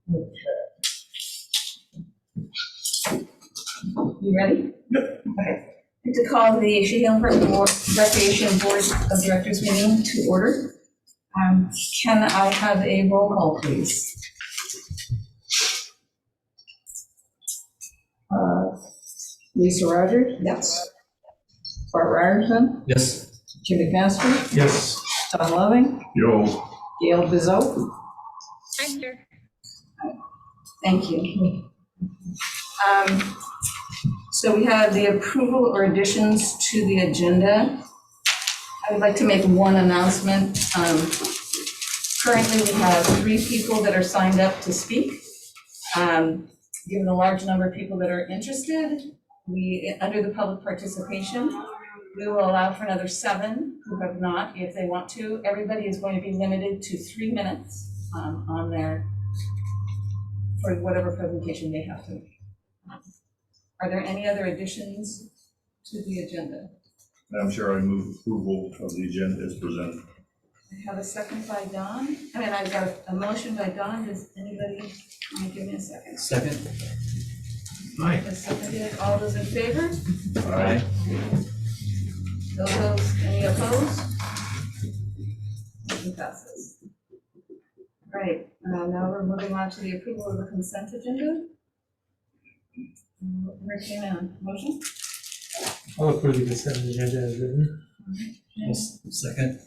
You ready? Yep. Okay. To call the Shehalen Park Recreation Board of Directors meeting to order. Can I have a roll call, please? Lisa Rogers? Yes. Bart Ryerson? Yes. Jim McMaster? Yes. Don Loving? Yo. Gail Bizot? I'm here. Thank you. So we have the approval or additions to the agenda. I would like to make one announcement. Currently, we have 3 people that are signed up to speak. Given the large number of people that are interested, under the public participation, we will allow for another 7 who have not, if they want to. Everybody is going to be limited to 3 minutes on their, for whatever presentation they have to make. Are there any other additions to the agenda? Madam Chair, I move approval of the agenda as presented. I have a second by Don. I've got a motion by Don. Does anybody want to give me a second? Second. Aye. Seconded. All those in favor? Aye. Any opposed? Motion passes. All right, now we're moving on to the approval of the consent agenda. Entertain a motion? I'll approve the consent agenda as written. Second.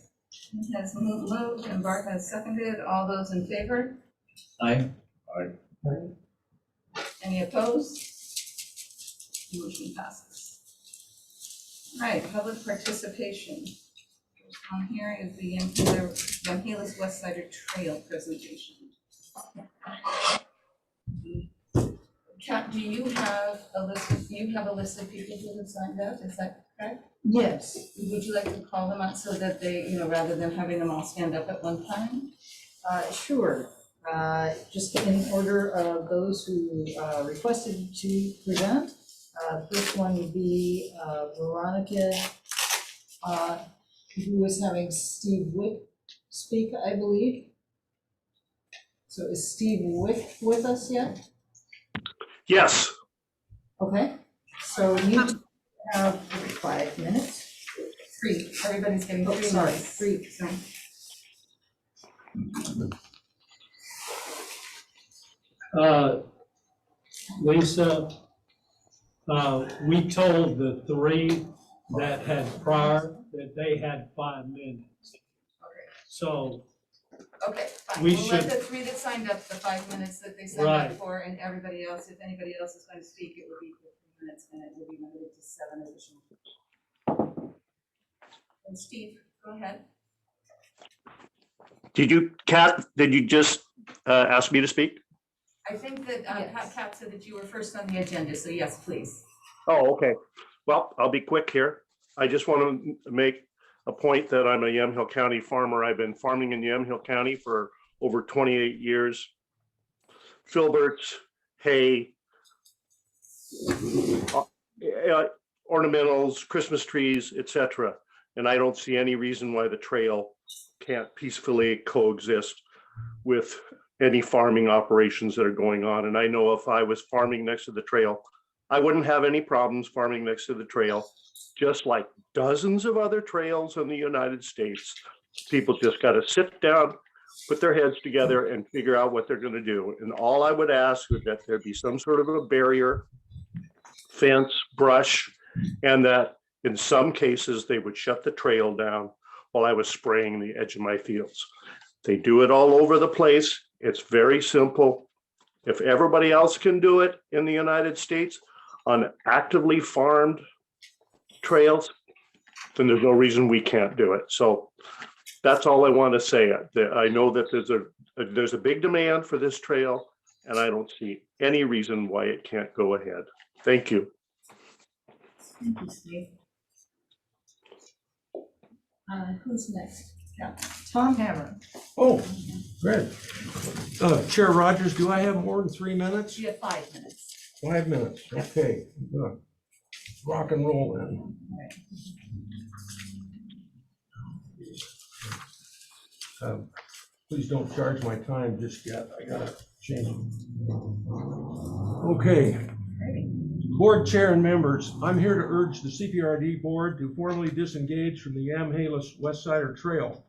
Has moved and Bart has seconded. All those in favor? Aye. Aye. Any opposed? Motion passes. All right, public participation. First on here is the Van Helis West Sider Trail presentation. Kat, do you have a list of people who have signed up? Is that correct? Yes. Would you like to call them out so that they, rather than having them all stand up at one time? Sure. Just in order of those who requested to present. The first one would be Veronica, who is having Steve Wick speak, I believe. So is Steve Wick with us yet? Yes. Okay, so you have 5 minutes. 3, everybody's getting 3 minutes. Sorry, 3. So, Lisa, we told the 3 that had prior that they had 5 minutes. So okay, fine. We We'll let should- the 3 that signed up the 5 minutes that they signed Right. up for, and everybody else, if anybody else is going to speak, it will be for 3 minutes, and it will be limited to 7 additional. And Steve, go ahead. Kat, did you just ask me to speak? I think that Yes. Kat said that you were first on the agenda, so yes, please. Oh, okay. Well, I'll be quick here. I just want to make a point that I'm a Yamhill County farmer. I've been farming in Yamhill County for over 28 years. Filberts, hay, ornamentals, Christmas trees, etc. And I don't see any reason why the trail can't peacefully coexist with any farming operations that are going on. And I know if I was farming next to the trail, I wouldn't have any problems farming next to the trail, just like dozens of other trails in the United States. People just got to sit down, put their heads together and figure out what they're going to do. And all I would ask would that there be some sort of a barrier, fence, brush, and that in some cases they would shut the trail down while I was spraying the edge of my fields. They do it all over the place. It's very simple. If everybody else can do it in the United States on actively farmed trails, then there's no reason we can't do it. So that's all I want to say. I know that there's a big demand for this trail, and I don't see any reason why it can't go ahead. Thank you. Thank you, Steve. Who's next? Yeah. Tom Hammer. Oh, good. Chair Rogers, do I have more than 3 minutes? You have 5 minutes. 5 minutes, okay. Good. Rock and roll then. Please don't charge my time just yet. I gotta change it. Okay. Board chair and members, I'm here to urge the CPRD board to formally disengage from the Yamhilis West Sider Trail.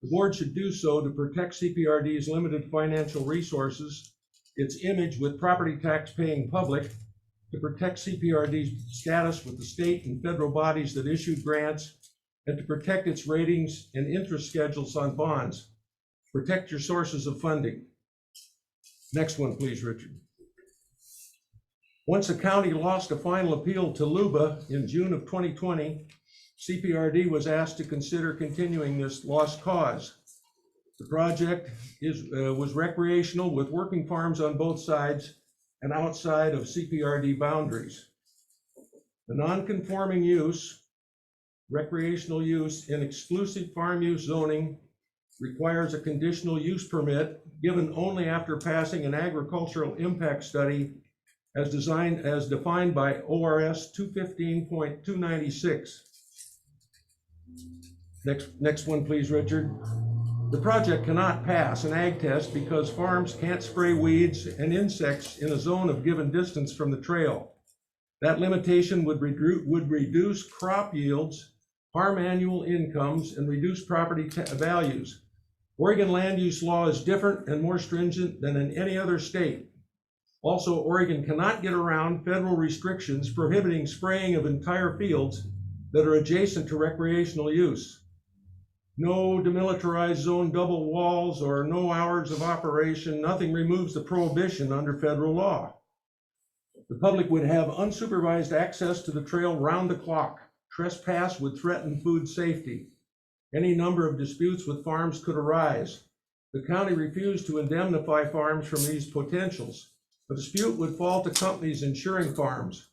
The board should do so to protect CPRD's limited financial resources, its image with property tax paying public, to protect CPRD's status with the state and federal bodies that issued grants, and to protect its ratings and interest schedules on bonds. Protect your sources of funding. Next one, please, Richard. Once the county lost a final appeal to LUBA in June of 2020, CPRD was asked to consider continuing this lost cause. The project was recreational with working farms on both sides and outside of CPRD boundaries. The non-conforming use, recreational use in exclusive farm use zoning requires a conditional use permit given only after passing an agricultural impact study as defined by ORS 215.296. Next one, please, Richard. The project cannot pass an ag test because farms can't spray weeds and insects in a zone of given distance from the trail. That limitation would reduce crop yields, harm annual incomes, and reduce property values. Oregon land use law is different and more stringent than in any other state. Also, Oregon cannot get around federal restrictions prohibiting spraying of entire fields that are adjacent to recreational use. No demilitarized zone double walls or no hours of operation, nothing removes the prohibition under federal law. The public would have unsupervised access to the trail round the clock. Trespass would threaten food safety. Any number of disputes with farms could arise. The county refused to indemnify farms from these potentials. A dispute would fall to companies insuring farms.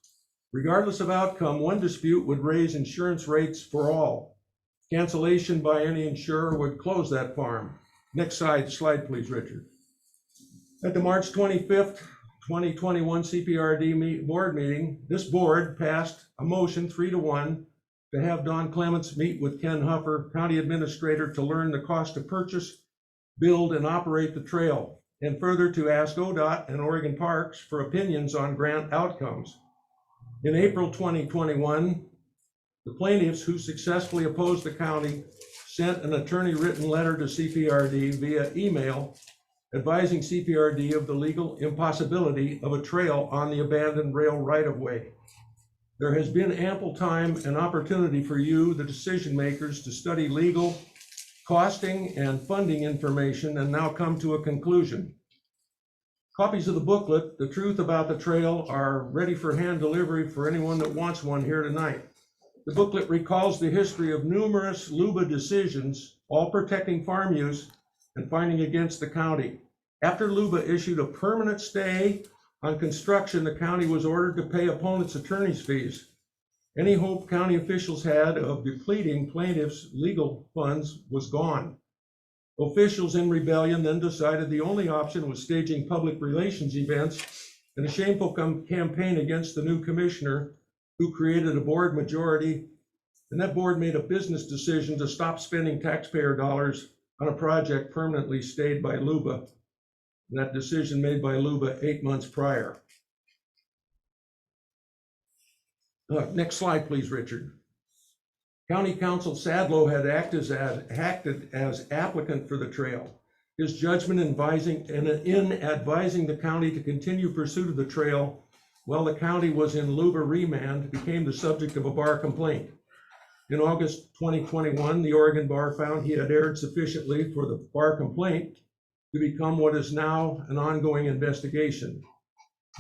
Regardless of outcome, one dispute would raise insurance rates for all. Cancellation by any insurer would close that farm. Next slide, please, Richard. At the March 25th, 2021 CPRD board meeting, this board passed a motion 3-1 to have Don Clements meet with Ken Huffer, county administrator, to learn the cost to purchase, build, and operate the trail, and further to ask ODOT and Oregon Parks for opinions on grant outcomes. In April 2021, the plaintiffs who successfully opposed the county sent an attorney-written letter to CPRD via email advising CPRD of the legal impossibility of a trail on the abandoned rail right-of-way. There has been ample time and opportunity for you, the decision makers, to study legal, costing, and funding information and now come to a conclusion. Copies of the booklet, The Truth About the Trail, are ready for hand delivery for anyone that wants one here tonight. The booklet recalls the history of numerous LUBA decisions, all protecting farm use and fighting against the county. After LUBA issued a permanent stay on construction, the county was ordered to pay opponents' attorney's fees. Any hope county officials had of depleting plaintiffs' legal funds was gone. Officials in rebellion then decided the only option was staging public relations events and a shameful campaign against the new commissioner, who created a board majority, and that board made a business decision to stop spending taxpayer dollars on a project permanently stayed by LUBA. And that decision made by LUBA 8 months prior. Next slide, please, Richard. County Counsel Sadlow had acted as applicant for the trail. His judgment in advising the county to continue pursuit of the trail while the county was in LUBA remand became the subject of a bar complaint. In August 2021, the Oregon Bar found he had erred sufficiently for the bar complaint to become what is now an ongoing investigation.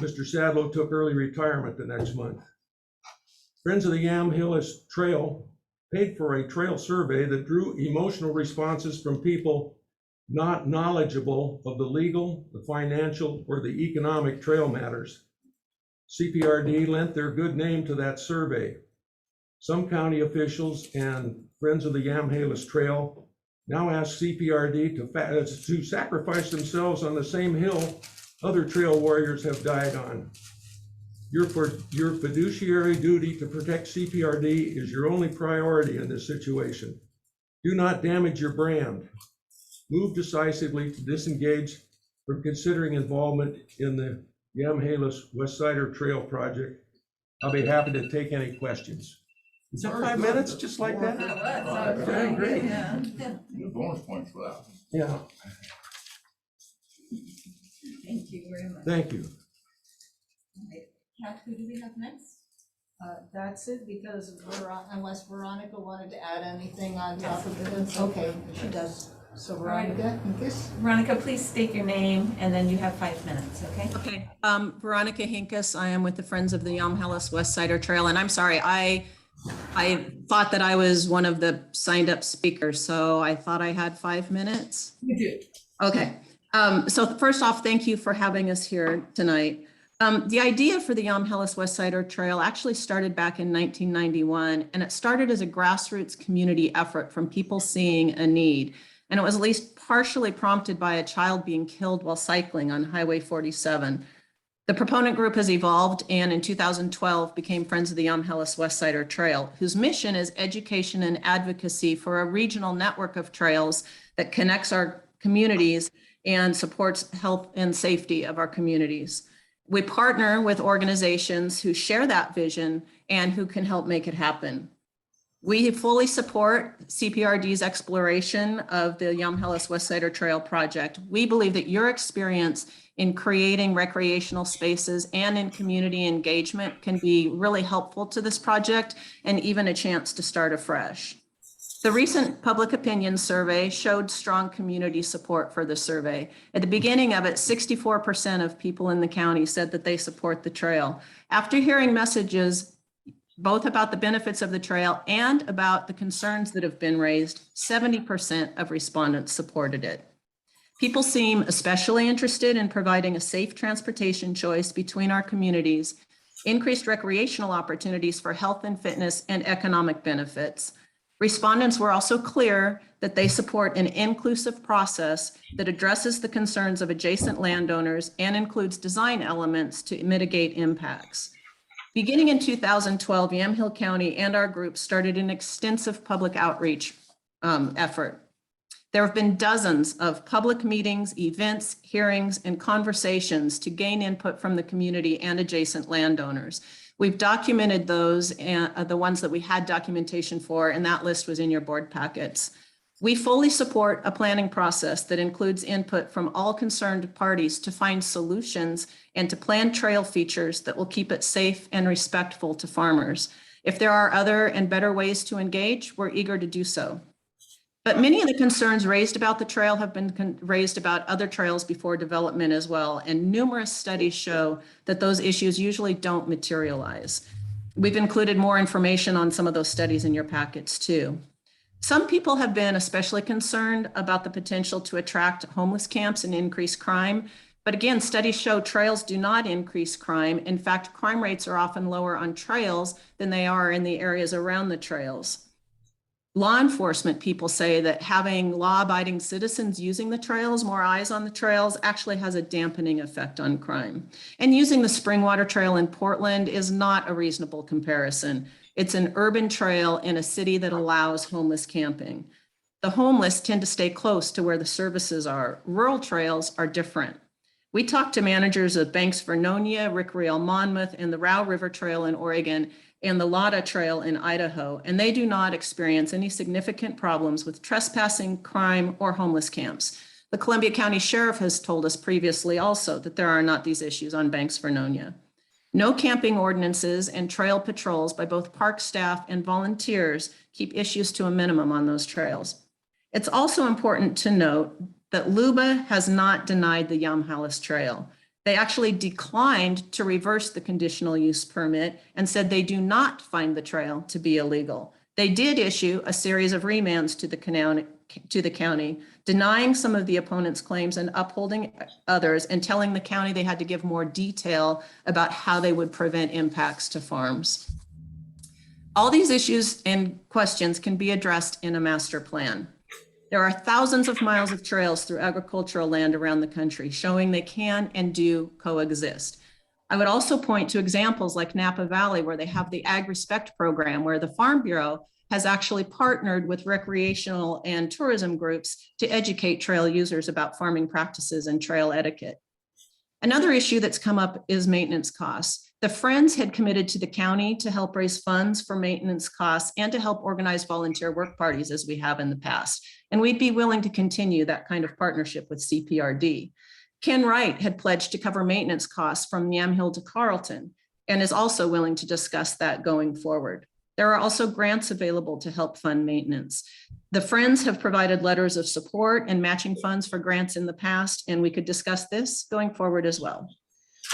Mr. Sadlow took early retirement the next month. Friends of the Yamhilis Trail paid for a trail survey that drew emotional responses from people not knowledgeable of the legal, the financial, or the economic trail matters. CPRD lent their good name to that survey. Some county officials and Friends of the Yamhilis Trail now ask CPRD to sacrifice themselves on the same hill other trail warriors have died on. Your fiduciary duty to protect CPRD is your only priority in this situation. Do not damage your brand. move decisively to disengage from considering involvement in the Yamhalis West Sider Trail project. I'll be happy to take any questions. Is that 5 minutes, just like that? Okay, great. Good bonus points for that. Yeah, Thank you very much. thank you. Kat, who do we have next? That's it, because unless Veronica wanted to add anything on top of it. Okay, she does. So Veronica, Hinkes? Veronica, please state your name and then you have 5 minutes, okay? Okay, Veronica Hinkes, I am with the Friends of the Yamhalis West Sider Trail, and I'm sorry, I thought that I was one of the signed up speakers, so I thought I had 5 minutes. You do. Okay, so first off, thank you for having us here tonight. The idea for the Yamhalis West Sider Trail actually started back in 1991, and it started as a grassroots community effort from people seeing a need. And it was at least partially prompted by a child being killed while cycling on Highway 47. The proponent group has evolved and in 2012 became Friends of the Yamhalis West Sider Trail, whose mission is education and advocacy for a regional network of trails that connects our communities and supports health and safety of our communities. We partner with organizations who share that vision and who can help make it happen. We fully support CPRD's exploration of the Yamhalis West Sider Trail project. We believe that your experience in creating recreational spaces and in community engagement can be really helpful to this project and even a chance to start afresh. The recent public opinion survey showed strong community support for the survey. At the beginning of it, 64% of people in the county said that they support the trail. After hearing messages both about the benefits of the trail and about the concerns that have been raised, 70% of respondents supported it. People seem especially interested in providing a safe transportation choice between our communities, increased recreational opportunities for health and fitness, and economic benefits. Respondents were also clear that they support an inclusive process that addresses the concerns of adjacent landowners and includes design elements to mitigate impacts. Beginning in 2012, Yamhill County and our group started an extensive public outreach effort. There have been dozens of public meetings, events, hearings, and conversations to gain input from the community and adjacent landowners. We've documented those, the ones that we had documentation for, and that list was in your board packets. We fully support a planning process that includes input from all concerned parties to find solutions and to plan trail features that will keep it safe and respectful to farmers. If there are other and better ways to engage, we're eager to do so. But many of the concerns raised about the trail have been raised about other trails before development as well, and numerous studies show that those issues usually don't materialize. We've included more information on some of those studies in your packets too. Some people have been especially concerned about the potential to attract homeless camps and increase crime. But again, studies show trails do not increase crime. In fact, crime rates are often lower on trails than they are in the areas around the trails. Law enforcement people say that having law-abiding citizens using the trails, more eyes on the trails, actually has a dampening effect on crime. And using the Springwater Trail in Portland is not a reasonable comparison. It's an urban trail in a city that allows homeless camping. The homeless tend to stay close to where the services are. Rural trails are different. We talked to managers of Banks Vernonia, Rick Riel Monmouth, and the Row River Trail in Oregon, and the Lada Trail in Idaho, and they do not experience any significant problems with trespassing, crime, or homeless camps. The Columbia County Sheriff has told us previously also that there are not these issues on Banks Vernonia. No camping ordinances and trail patrols by both park staff and volunteers keep issues to a minimum on those trails. It's also important to note that LUBA has not denied the Yamhalis Trail. They actually declined to reverse the conditional use permit and said they do not find the trail to be illegal. They did issue a series of remands to the county, denying some of the opponent's claims and upholding others, and telling the county they had to give more detail about how they would prevent impacts to farms. All these issues and questions can be addressed in a master plan. There are thousands of miles of trails through agricultural land around the country, showing they can and do coexist. I would also point to examples like Napa Valley, where they have the Ag Respect program, where the Farm Bureau has actually partnered with recreational and tourism groups to educate trail users about farming practices and trail etiquette. Another issue that's come up is maintenance costs. The Friends had committed to the county to help raise funds for maintenance costs and to help organize volunteer work parties as we have in the past. And we'd be willing to continue that kind of partnership with CPRD. Ken Wright had pledged to cover maintenance costs from Yamhill to Carlton and is also willing to discuss that going forward. There are also grants available to help fund maintenance. The Friends have provided letters of support and matching funds for grants in the past, and we could discuss this going forward as well.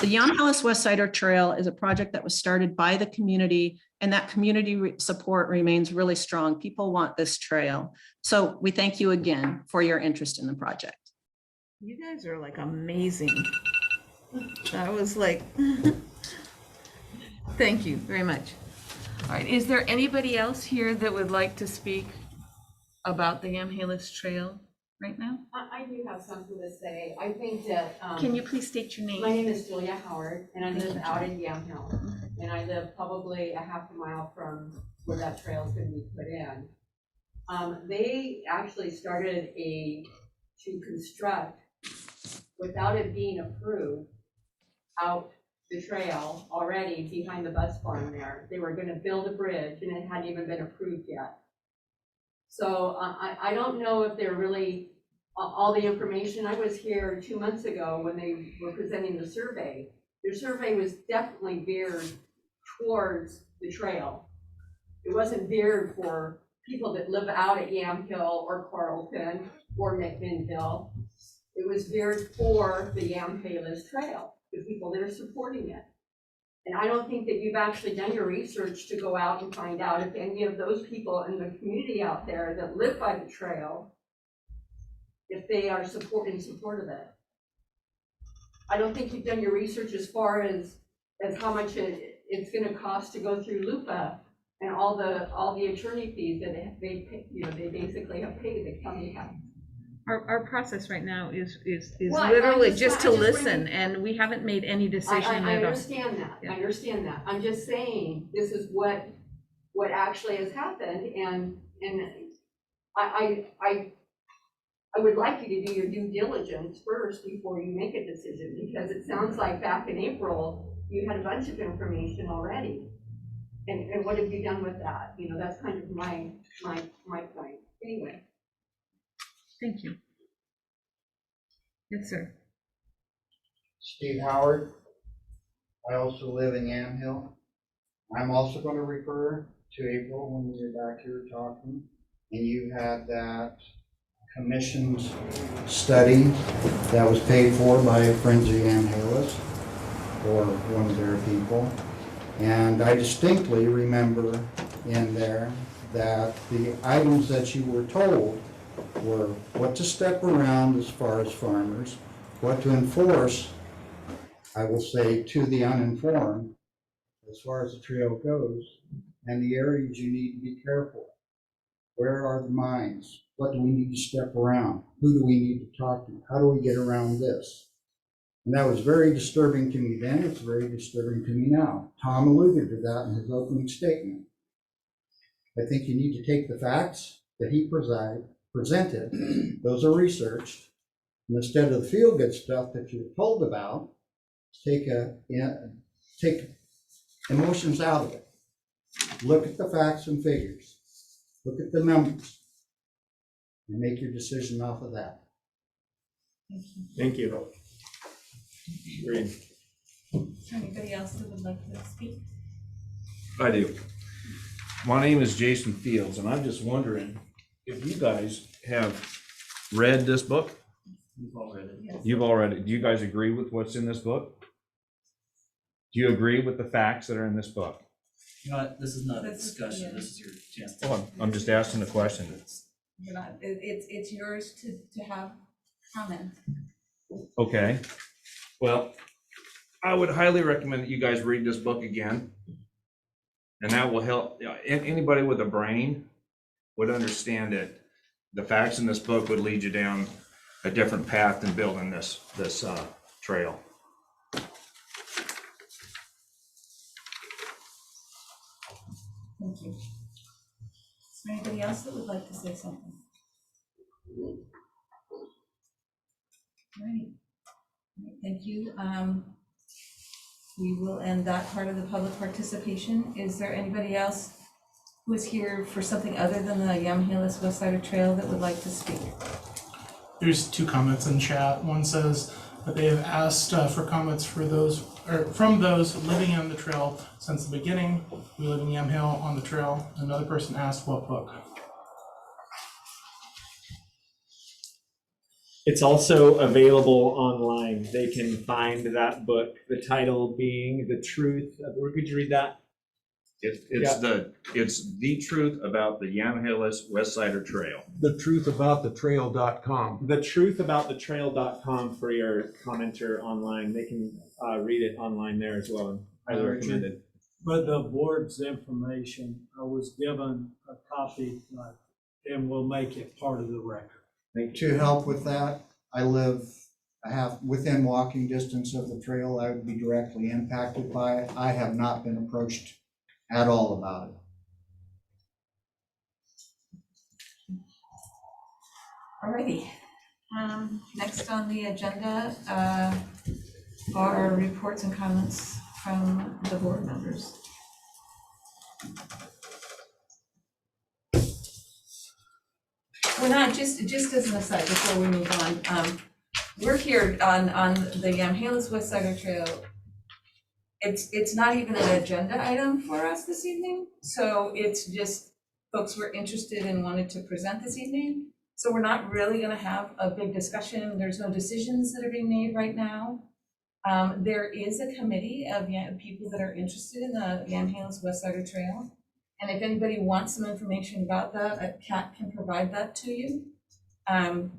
The Yamhill West Sider Trail is a project that was started by the community, and that community support remains really strong. People want this trail. So we thank you again for your interest in the project. You guys are like amazing. That was like, thank you very much. All right, is there anybody else here that would like to speak about the Yamhill Trail right now? I do have something to say. I think that. Can you please state your My name? name is Julia Howard, and I Thank live you, out in Yamhill. And I live probably a half a mile from where that trail is going to be put in. They actually started to construct, without it being approved, out the trail already behind the bus barn there. They were going to build a bridge, and it hadn't even been approved yet. So I don't know if they're really, all the information. I was here 2 months ago when they were presenting the survey. Their survey was definitely veered towards the trail. It wasn't veered for people that live out at Yamhill or Carlton or McMinnville. It was veered for the Yamhill Trail, the people that are supporting it. And I don't think that you've actually done your research to go out and find out if any of those people in the community out there that live by the trail, if they are in support of it. I don't think you've done your research as far as how much it's going to cost to go through LUPA and all the attorney fees that they basically have paid the county has. Our process right now is Well, literally I just to wanna- listen, and we haven't made any decision I at all. understand that. Yeah. I understand that. I'm just saying this is what actually has happened, and I would like you to do your due diligence first before you make a decision, because it sounds like back in April you had a bunch of information already, and what have you done with that? You know, that's kind of my point. Anyway. Thank you. Yes, sir. Steve Howard. I also live in Yamhill. I'm also going to refer to April when we were back here talking, and you had that commission's study that was paid for by Friends of Yamhillis or one of their people. And I distinctly remember in there that the items that you were told were what to step around as far as farmers, what to enforce, I will say, to the uninformed as far as the trail goes, and the areas you need to be careful. Where are the mines? What do we need to step around? Who do we need to talk to? How do we get around this? And that was very disturbing to me then. It's very disturbing to me now. Tom alluded to that in his opening statement. I think you need to take the facts that he presented, those are researched, and instead of the feel-good stuff that you're told about, take emotions out of it. Look at the facts and figures. Look at the numbers, and make your decision off of that. Thank you. Agreed. Is there anybody else that would like to speak? I do. My name is Jason Fields, and I'm just wondering if you guys have read this book? You've all read it. Yes. You've already, do you guys agree with what's in this book? Do you agree with the facts that are in this book? You know what, this is not a This is- discussion, yeah. this is your chance to. Oh, I'm just asking a question. You're not, it's yours to have comment. Okay. Well, I would highly recommend that you guys read this book again. And that will help, anybody with a brain would understand that the facts in this book would lead you down a different path than building this trail. Thank you. there anybody else that would like to say something? All right. Thank you. We will end that part of the public participation. Is there anybody else who is here for something other than the Yamhilis West Sider Trail that would like to speak? There's two comments in chat. One says that they have asked for comments for those, or from those living on the trail since the beginning. We live in Yamhill on the trail. Another person asked what book. It's also available online. They can find that book, the title being The Truth. Could you read that? It's the truth about the Yamhilis West Sider Trail. thetruthAboutTheTrail.com. ThetruthAboutTheTrail.com for your commenter online. They can read it online there as well, and highly recommend it. For the board's information, I was given a copy, and we'll make it part of the record. To help with that, I live within walking distance of the trail. I would be directly impacted by it. I have not been approached at all about it. Alrighty. Next on the agenda are reports and comments from the board members. We're not, just as an aside, before we move on, we're here on the Yamhilis West Sider Trail. It's not even an agenda item for us this evening, so it's just folks were interested and wanted to present this evening. So we're not really gonna have a big discussion. There's no decisions that are being made right now. There is a committee of people that are interested in the Yamhilis West Sider Trail. And if anybody wants some information about that, Kat can provide that to you. And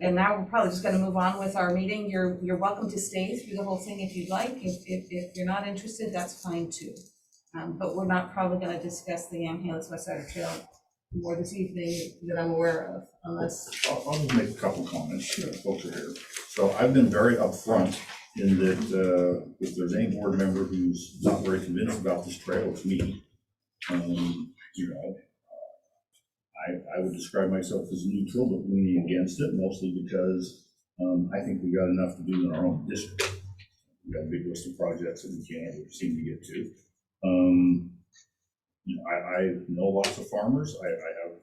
now we're probably just gonna move on with our meeting. You're welcome to stay through the whole thing if you'd like. If you're not interested, that's fine too. But we're not probably gonna discuss the Yamhilis West Sider Trail more this evening that I'm aware of, unless. I'll just make a couple comments, folks are here. So I've been very upfront in that if there's any board member who's not very convinced about this trail, it's me. You know, I would describe myself as neutral, but leaning against it, mostly because I think we've got enough to do in our own district. We've got a big list of projects that we can't ever seem to get to. You know, I know lots of farmers. I have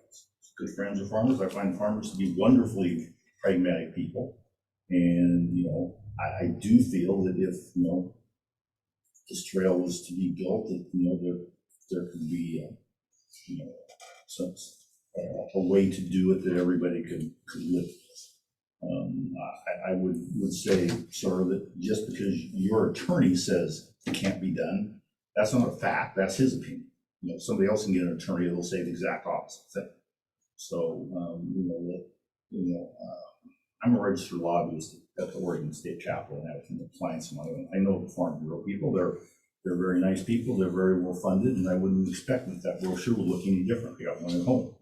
good friends of farmers. I find farmers to be wonderfully pragmatic people. And, you know, I do feel that if, you know, this trail was to be built, that, you know, there could be, you know, some, a way to do it that everybody could live with. I would say, sort of, that just because your attorney says it can't be done, that's not a fact. That's his opinion. You know, somebody else can get an attorney that'll say the exact opposite thing. So, I'm a registered lobbyist at the Oregon State Capitol, and I have clients of my own. I know the Farm Bureau people. They're very nice people. They're very well funded, and I wouldn't expect that brochure would look any different. I got one at home.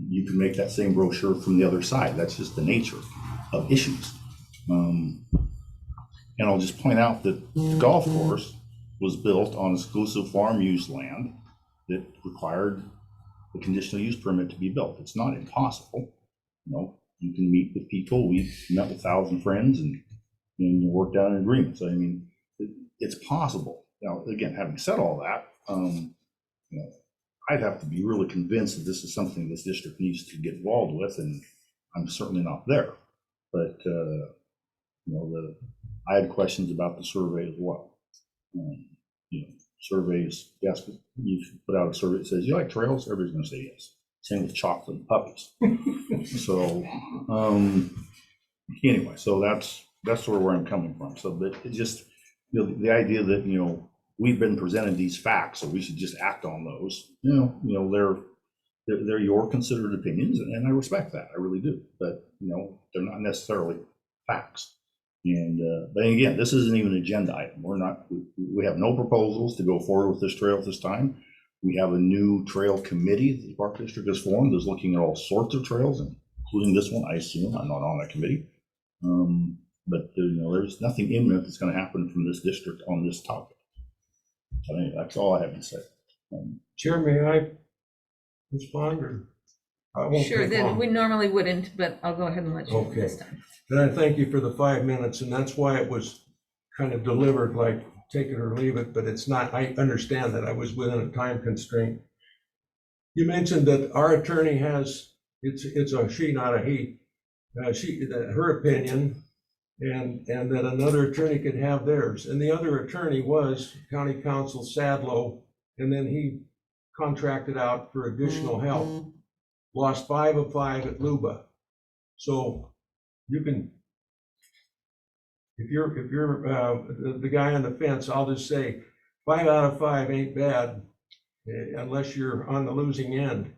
You can make that same brochure from the other side. That's just the nature of issues. And I'll just point out that the golf course was built on exclusive farm use land that required the conditional use permit to be built. It's not impossible. You know, you can meet with people. We met with 1,000 friends and worked out an agreement. So I mean, it's possible. Now, again, having said all that, you know, I'd have to be really convinced that this is something this district needs to get involved with, and I'm certainly not there. But you know, I had questions about the survey as well. You know, surveys, yes, you put out a survey that says, you like trails? Everybody's gonna say yes. Same with chocolate and puppies. So anyway, so that's sort of where I'm coming from. So that it just, you know, the idea that, you know, we've been presented these facts, so we should just act on those. You know, they're your considered opinions, and I respect that. I really do. But you know, they're not necessarily facts. And but again, this isn't even an agenda item. We have no proposals to go forward with this trail at this time. We have a new trail committee that the Park District has formed, that's looking at all sorts of trails, including this one. I assume I'm not on that committee. But you know, there's nothing imminent that's going to happen from this district on this topic. So anyway, that's all I have to say. Chair, may I respond, or? I won't Sure, take then long. we normally wouldn't, but I'll go ahead and let you Okay. this time. Then I thank you for the 5 minutes, and that's why it was kind of delivered like take it or leave it, but it's not, I understand that I was within a time constraint. You mentioned that our attorney has, it's a she, not a he, her opinion, and that another attorney could have theirs. And the other attorney was County Counsel Sadlow, and then he contracted out for additional help. Lost 5 of 5 at Luba. So you can, if you're the guy on the fence, I'll just say 5 out of 5 ain't bad unless you're on the losing end.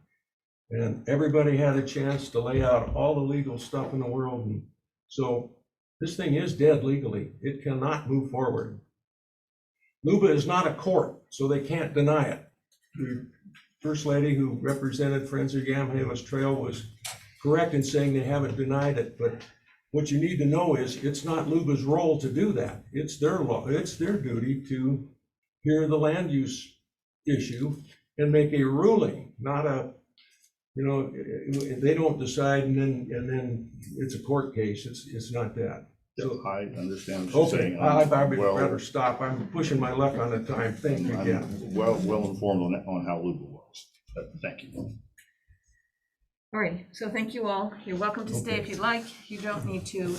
And everybody had a chance to lay out all the legal stuff in the world. And so this thing is dead legally. It cannot move forward. Luba is not a court, so they can't deny it. The First Lady who represented Friends of Yamhilis Trail was correct in saying they haven't denied it, but what you need to know is it's not Luba's role to do that. It's their law, it's their duty to hear the land use issue and make a ruling, not a, they don't decide and then it's a court case. It's not that. So I understand what you're saying. I would rather stop. I'm pushing my luck on the time. Thank you again. I'm well informed on how Luba works, but thank you. All right, so thank you all. You're welcome to stay if you'd like. You don't need to.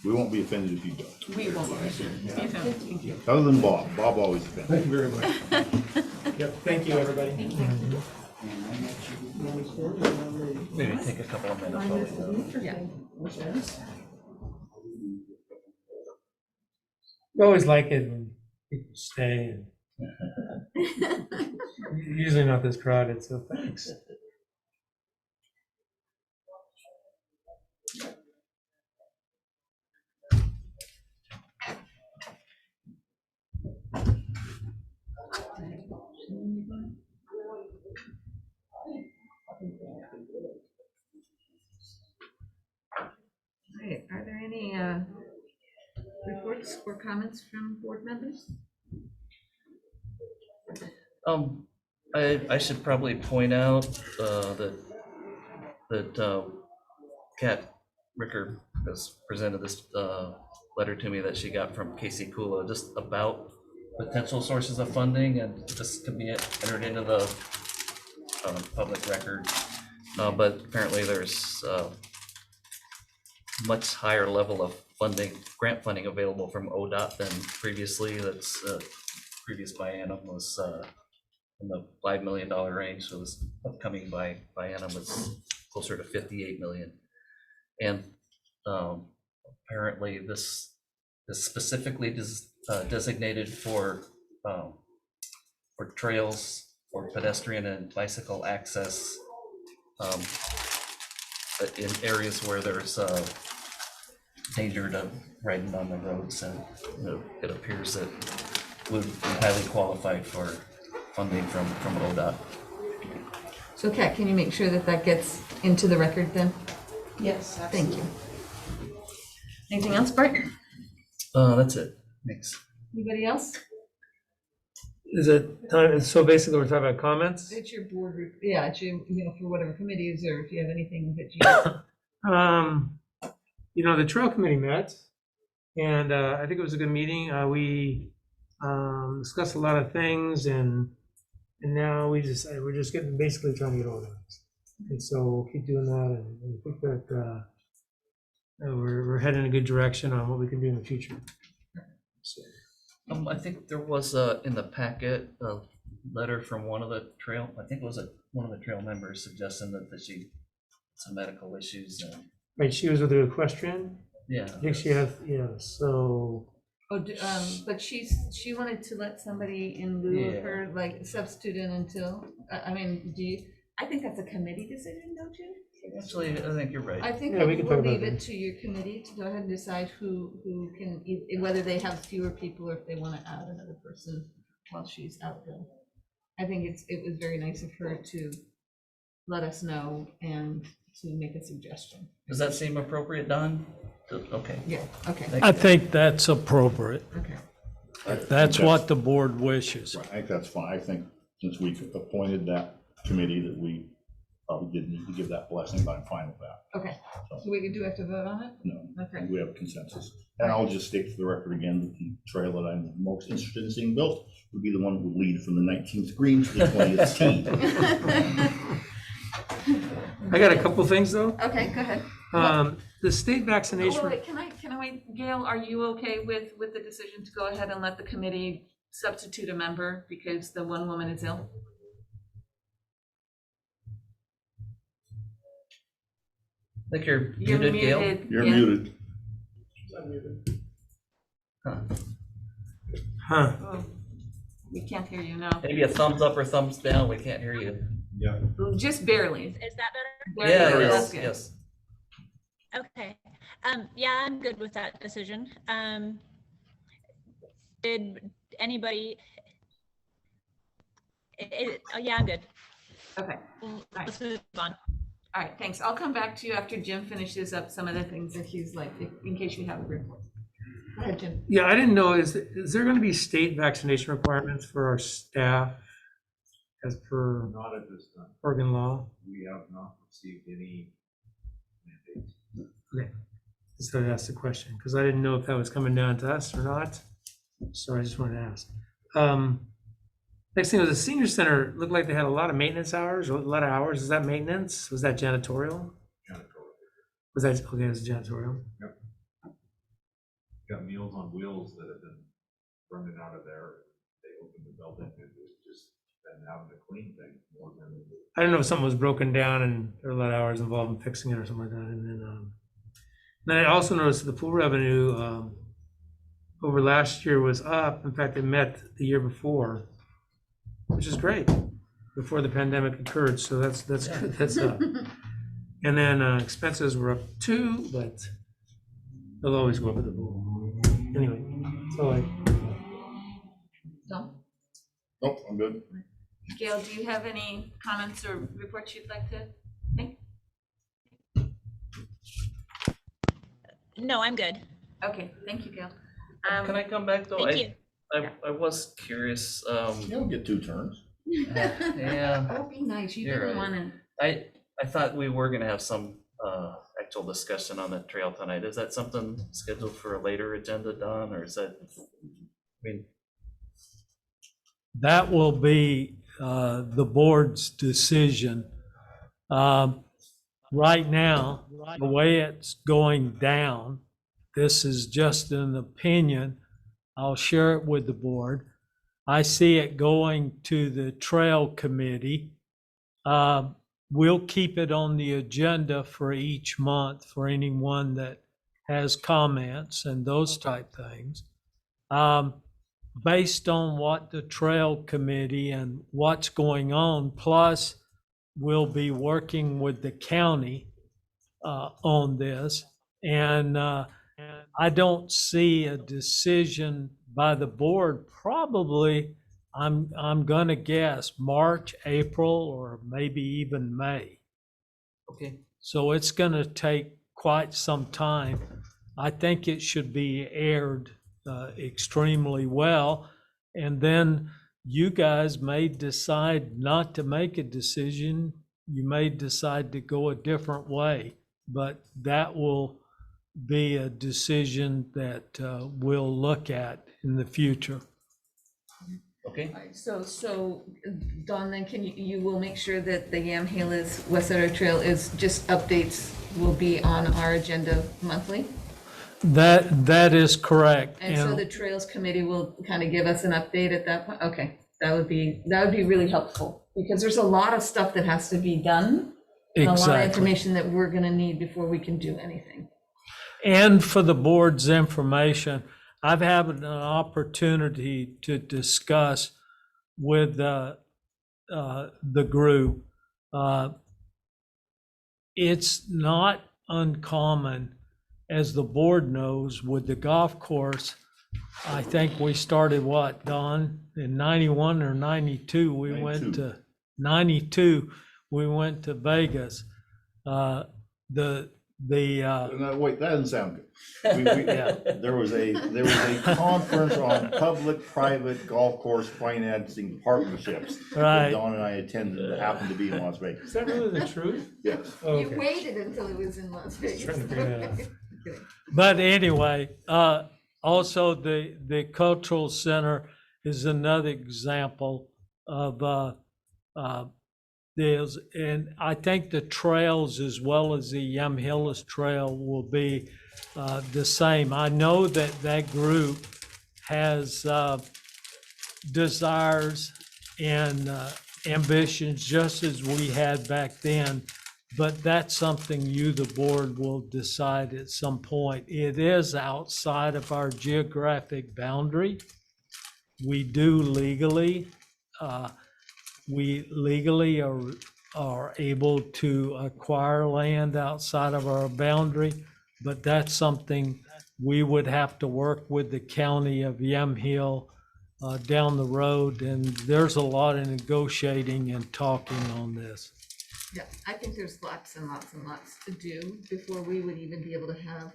We won't be offended if you don't. We won't. Thank you. Other than Bob. Bob always offends. Thank you very much. Yep, thank you, everybody. Maybe take a couple of minutes. Yeah. I always like it when people stay. Usually not this crowded, so thanks. All right, are there any reports or comments from board members? I should probably point out that Kat Ricker has presented this letter to me that she got from Casey Kula just about potential sources of funding, and this can be entered into the public record. But apparently there's much higher level of funding, grant funding available from ODOT than previously. That's previous biennium was in the $5 million range, so this upcoming biennium was closer to 58 million. And apparently this is specifically designated for trails, for pedestrian and bicycle access in areas where there's danger to riding on the roads, and it appears that would be highly qualified for funding from ODOT. So Kat, can you make sure that that gets into the record then? Yes, Thank you. Anything else, Bart? That's it. Thanks. Anybody else? Is it time? So basically, we're talking about comments. It's your board, yeah, it's your, for whatever committees, or if you have anything that you. The trail committee met, and I think it was a good meeting. We discussed a lot of things, and now we're just basically trying to get organized. And so we'll keep doing that, and I think that we're heading in a good direction on what we can do in the future. So. I think there was in the packet a letter from one of the trail. I think it was one of the trail members suggesting that she had some medical issues. Right, she was with the equestrian. Yeah, I think she had. Yeah, so. Oh, but she wanted to let somebody in lieu of her, like substitute in until. I mean, I think that's a committee decision, don't you? Actually, I think you're right. I think we can we'll talk about leave it that. to your committee to go ahead and decide who can, whether they have fewer people or if they want to add another person while she's out there. I think it was very nice of her to let us know and to make a suggestion. Does that seem appropriate, Don? Okay. Yeah, okay. I think that's appropriate. Okay. That's what the board wishes. I think that's fine. I think since we've appointed that committee that we probably did need to give that blessing, but I'm fine with that. Okay, so do we have to vote on it? No, Okay. we have consensus. And I'll just state for the record again, that the trail that I'm most interested in seeing built would be the one that would lead from the 19th green to the 20th tee. I got a couple things though. Okay, go ahead. The state vaccination. Wait, can I wait, Gail, are you okay with the decision to go ahead and let the committee substitute a member because the one woman is ill? I think you're muted, Gail. You're yeah. muted. Huh. Oh, we can't hear you now. Maybe a thumbs up or thumbs down, we can't hear you. Yeah. Just barely. Is that better? Yeah, Barely, it that's is, good. yes. Okay. Yeah, I'm good with that decision. Did anybody? Yeah, I'm good. Okay. Let's move on. All right, thanks. I'll come back to you after Jim finishes up some of the things that he's like, in case you have a report. Go ahead, Jim. Yeah, I didn't know, is there going to be state vaccination requirements for our staff as per Not at this time. Oregon law? We have not received any mandates. Okay, so I asked the question, because I didn't know if that was coming down to us or not. So I just wanted to ask. Next thing was the senior center looked like they had a lot of maintenance hours, a lot of hours. Is that maintenance? Was that janitorial? Janitorial. Was that, okay, it was janitorial? Yep. Got Meals on Wheels that have been running out of there. They opened the building and it's just been having to clean things more than. I don't know if something was broken down and there were a lot of hours involved in fixing it or something like that. And then I also noticed that the pool revenue over last year was up. In fact, it met the year before, which is great, before the pandemic occurred. So that's good. That's up. And then expenses were up too, but they'll always go up at the pool. Anyway, so No? Nope, I'm good. Gail, do you have any comments or reports you'd like to make? No, I'm good. Okay, thank you, Gail. Can I come back though? Thank you. I was curious, You don't get 2 turns. yeah, Oh, be nice, you You're didn't right. want to. I thought we were gonna have some actual discussion on the trail tonight. Is that something scheduled for a later agenda, Don, or is that, I mean, That will be the board's decision. Right now, the way it's going down, this is just an opinion. I'll share it with the board. I see it going to the trail committee. We'll keep it on the agenda for each month for anyone that has comments and those type things. Based on what the trail committee and what's going on, plus we'll be working with the county on this. And I don't see a decision by the board, probably, I'm gonna guess March, April, or maybe even May. okay, So it's gonna take quite some time. I think it should be aired extremely well. And then you guys may decide not to make a decision. You may decide to go a different way, but that will be a decision that we'll look at in the future. okay. So Dawn, then you will make sure that the Yamhill West Side Trail is just updates will be on our agenda monthly? That is correct. And so the Trails Committee will kind of give us an update at that point? Okay, that would be really helpful, because there's a lot of stuff that has to be done. And a lot of Exactly. information that we're gonna need before we can do anything. And for the board's information, I've had an opportunity to discuss with the group. It's not uncommon, as the board knows, with the golf course. I think we started, what, Don, in 91 or 92? We went to 92. We went to Vegas. The No, wait, that doesn't sound good. Yeah. There was a conference on public-private golf course financing partnerships. Right. That Dawn and I attended, that happened to be in Las Vegas. Is that really the truth? Yes. You Okay. waited until it was in Las Vegas. Trying to figure that out. Kidding. But anyway, also the cultural center is another example of there's, and I think the trails as well as the Yamhill Trail will be the same. I know that that group has desires and ambitions just as we had back then, but that's something you, the board, will decide at some point. It is outside of our geographic boundary. We do legally, are able to acquire land outside of our boundary, but that's something we would have to work with the county of Yamhill down the road, and there's a lot of negotiating and talking on this. Yeah, I think there's lots and lots and lots to do before we would even be able to have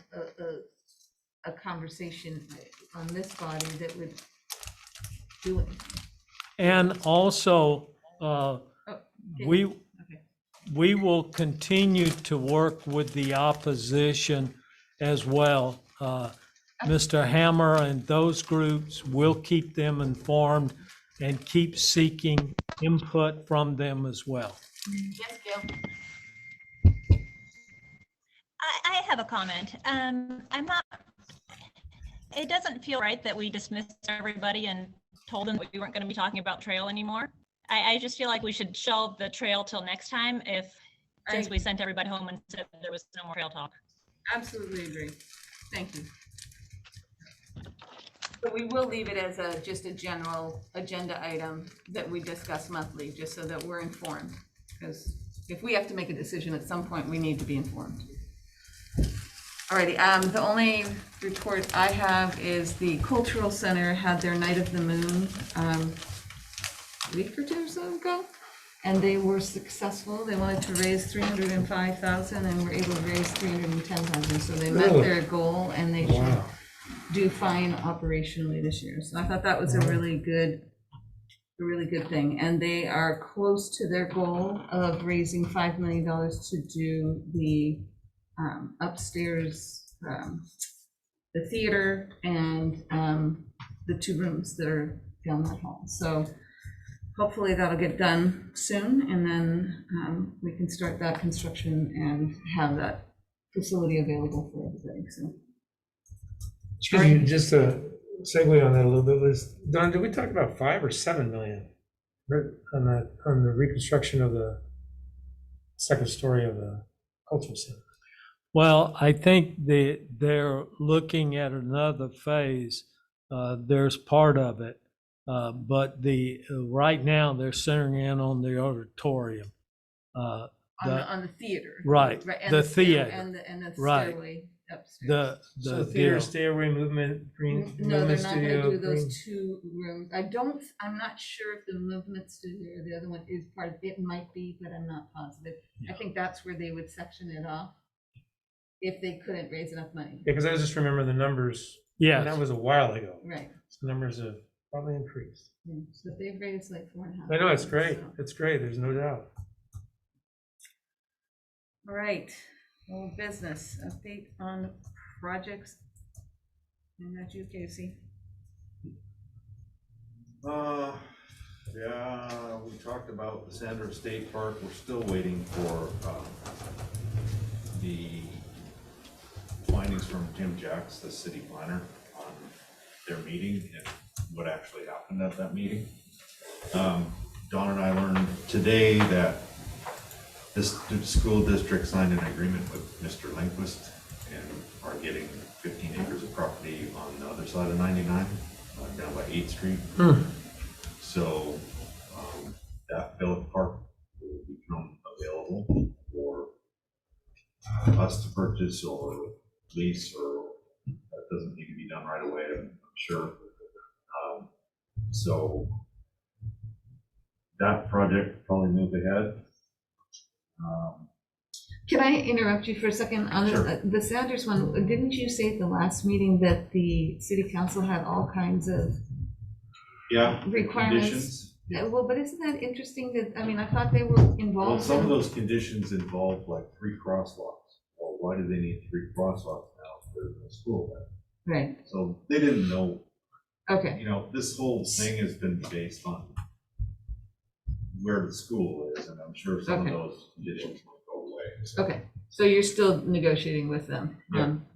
a conversation on this body that would do it. And also, Okay. we will continue to work with the opposition as well. Mr. Hammer and those groups, will keep them informed and keep seeking input from them as well. Yes, Gail? I have a comment. It doesn't feel right that we dismissed everybody and told them we weren't going to be talking about trail anymore. I just feel like we should shelve the trail till next time since we sent everybody home and said there was no more trail talk. Absolutely agree. Thank you. But we will leave it as just a general agenda item that we discuss monthly, just so that we're informed. Because if we have to make a decision at some point, we need to be informed. Alrighty, the only report I have is the Cultural Center had their Night of the Moon a week or two or so ago, and they were successful. They wanted to raise $305,000 and were able to raise $310,000. So they met their goal, and they should do fine operationally this year. So I thought that was a really good thing. And they are close to their goal of raising $5 million to do the upstairs, the theater, and the 2 rooms that are down that hall. So hopefully that'll get done soon, and then we can start that construction and have that facility available for everybody. So. Excuse me, just to segue on that a little bit, Don, did we talk about 5 or 7 million on the reconstruction of the second story of the cultural center? Well, I think they're looking at another phase. There's part of it, but right now they're centering in on the auditorium. On the theater. Right, and the stair- theater. and the Right. stairway upstairs. So theater, stairway, movement, green. No, they're movement not studio, gonna do green. those 2 rooms. I'm not sure if the movement studio or the other one is part of it. Might be, but I'm not positive. I think that's where they would section it off if they couldn't raise enough money. Yeah, because I just remember the numbers. Yeah. And that was a while ago. Right. So numbers have probably increased. So they've raised like 4.5. I know, it's great. So. It's great. There's no doubt. All right, old business, update on projects. And that's you, Casey. Yeah, we talked about the Sandra State Park. We're still waiting for the findings from Jim Jacks, the city planner, on their meeting and what actually happened at that meeting. Dawn and I learned today that this school district signed an agreement with Mr. Lindquist and are getting 15 acres of property on the other side of 99, down by 8th Street. So that Phillip Park will become available for us to purchase or lease, or that doesn't need to be done right away, I'm sure. So that project probably move ahead. Can I interrupt you for a second? On the Sanders one, didn't you say at the last meeting that the city council had all kinds of requirements? Conditions. Well, but isn't that interesting that, I mean, I thought they were involved. Well, some of in- those conditions involve like 3 crosswalks. Well, why do they need 3 crosswalks now if there's no school there? Right, So they didn't know, okay, you know, this whole thing has been based on where the school is, and I'm sure some of Okay. those conditions will go away. So okay. So you're still negotiating with them?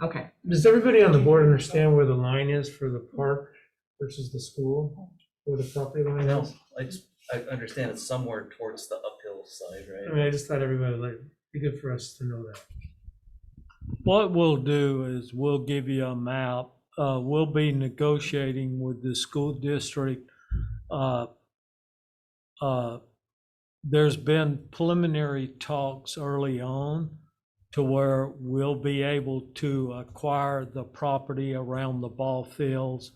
Okay. Does everybody on the board understand where the line is for the park versus the school? Where the property line No, is? I understand it's somewhere towards the uphill side, I right? mean, I just thought everybody would like, be good for us to know that. What we'll do is we'll give you a map. We'll be negotiating with the school district. There's been preliminary talks early on to where we'll be able to acquire the property around the ball fields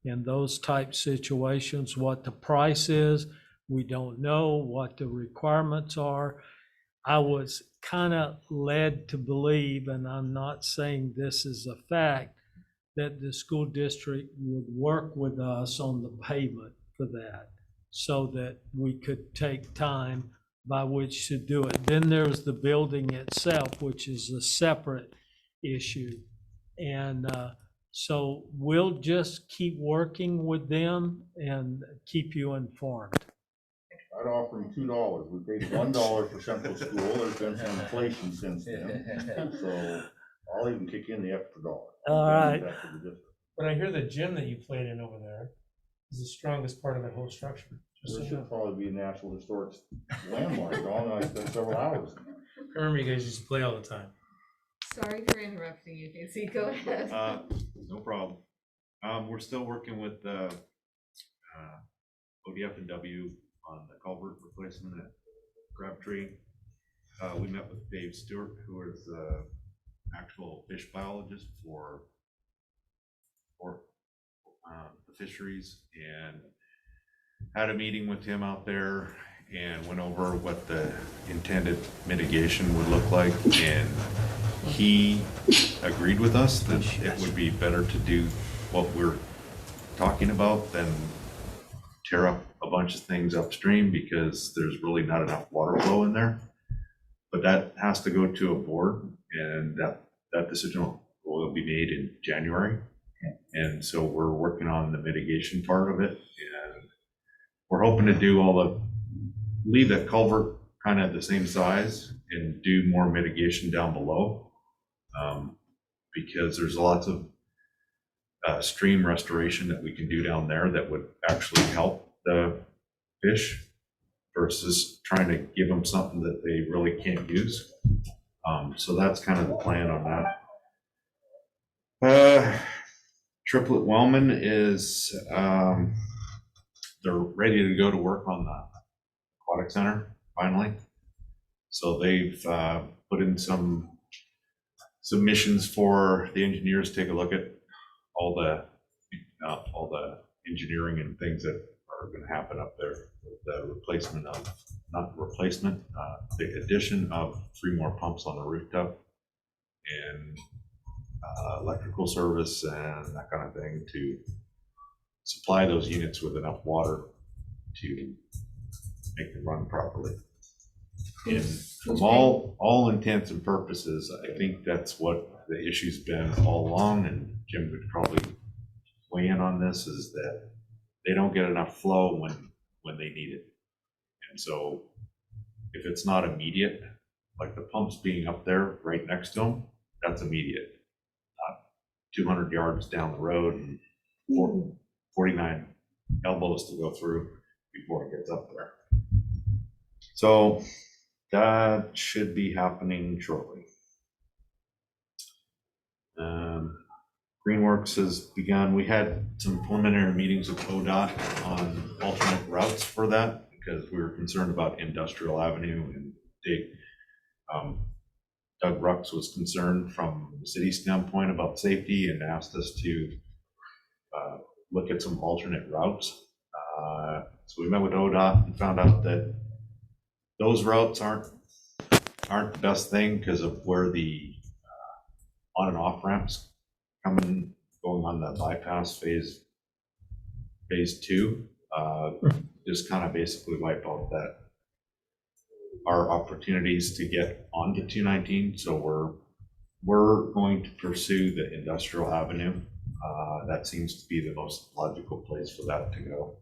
and those type situations. What the price is, we don't know. What the requirements are. I was kind of led to believe, and I'm not saying this is a fact, that the school district would work with us on the payment for that so that we could take time by which to do it. Then there's the building itself, which is a separate issue. And so we'll just keep working with them and keep you informed. I'd offer them $2. We paid $1 for Central School. There's been some inflation since then. So I'll even kick in the extra $1. All right. Back to the district. But I hear the gym that you played in over there is the strongest part of that whole structure. Just so This you know. should probably be a National Historic Landmark. Dawn, I spent several hours in there. I remember you guys used to play all the time. Sorry for interrupting you, Casey. Go ahead. no problem. We're still working with ODF and W on the culvert replacement at Crabtree. We met with Dave Stewart, who is the actual fish biologist for the fisheries, and had a meeting with him out there and went over what the intended mitigation would look like, and he agreed with us that it would be better to do what we're talking about than tear up a bunch of things upstream, because there's really not enough water flow in there. But that has to go to a board, and that decision will be made in January. And so we're working on the mitigation part of it, and we're hoping to do leave that culvert kind of the same size and do more mitigation down below, because there's lots of stream restoration that we can do down there that would actually help the fish versus trying to give them something that they really can't use. So that's kind of the plan on that. Triplet Wellman is, they're ready to go to work on the aquatic center finally. So they've put in some submissions for the engineers to take a look at all the engineering and things that are going to happen up there. The replacement of, not replacement, the addition of 3 more pumps on the rooftop, and electrical service and that kind of thing to supply those units with enough water to make them run properly. And from all intents and purposes, I think that's what the issue's been all along, and Jim would probably weigh in on this, is that they don't get enough flow when they need it. And so if it's not immediate, like the pumps being up there right next to them, that's immediate. 200 yards down the road and 49 elbows to go through before it gets up there. So that should be happening shortly. Greenworks has begun. We had some preliminary meetings with ODOT on alternate routes for that, because we were concerned about Industrial Avenue, and Doug Rux was concerned from the city standpoint about safety and asked us to look at some alternate routes. So we met with ODOT and found out that those routes aren't aren't the best thing because of where the on and off ramps coming, going on the bypass phase 2, just kind of basically wipe out that our opportunities to get onto 219. So we're going to pursue the industrial avenue. That seems to be the most logical place for that to go.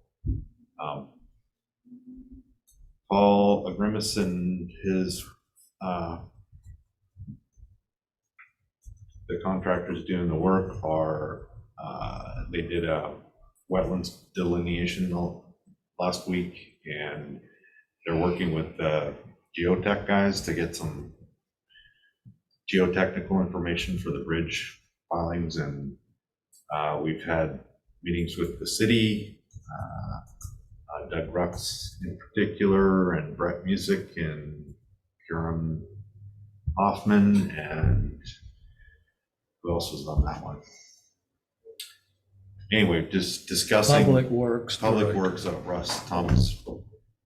Paul Agrimis and his the contractors doing the work are they did a wetlands delineation last week, and they're working with the geotech guys to get some geotechnical information for the bridge filings, and we've had meetings with the city, Doug Rux in particular, and Brett Music and Kieran Hoffman, and who else was on that one? Anyway, just discussing Public Works. Public Director. Works, Russ Thomas,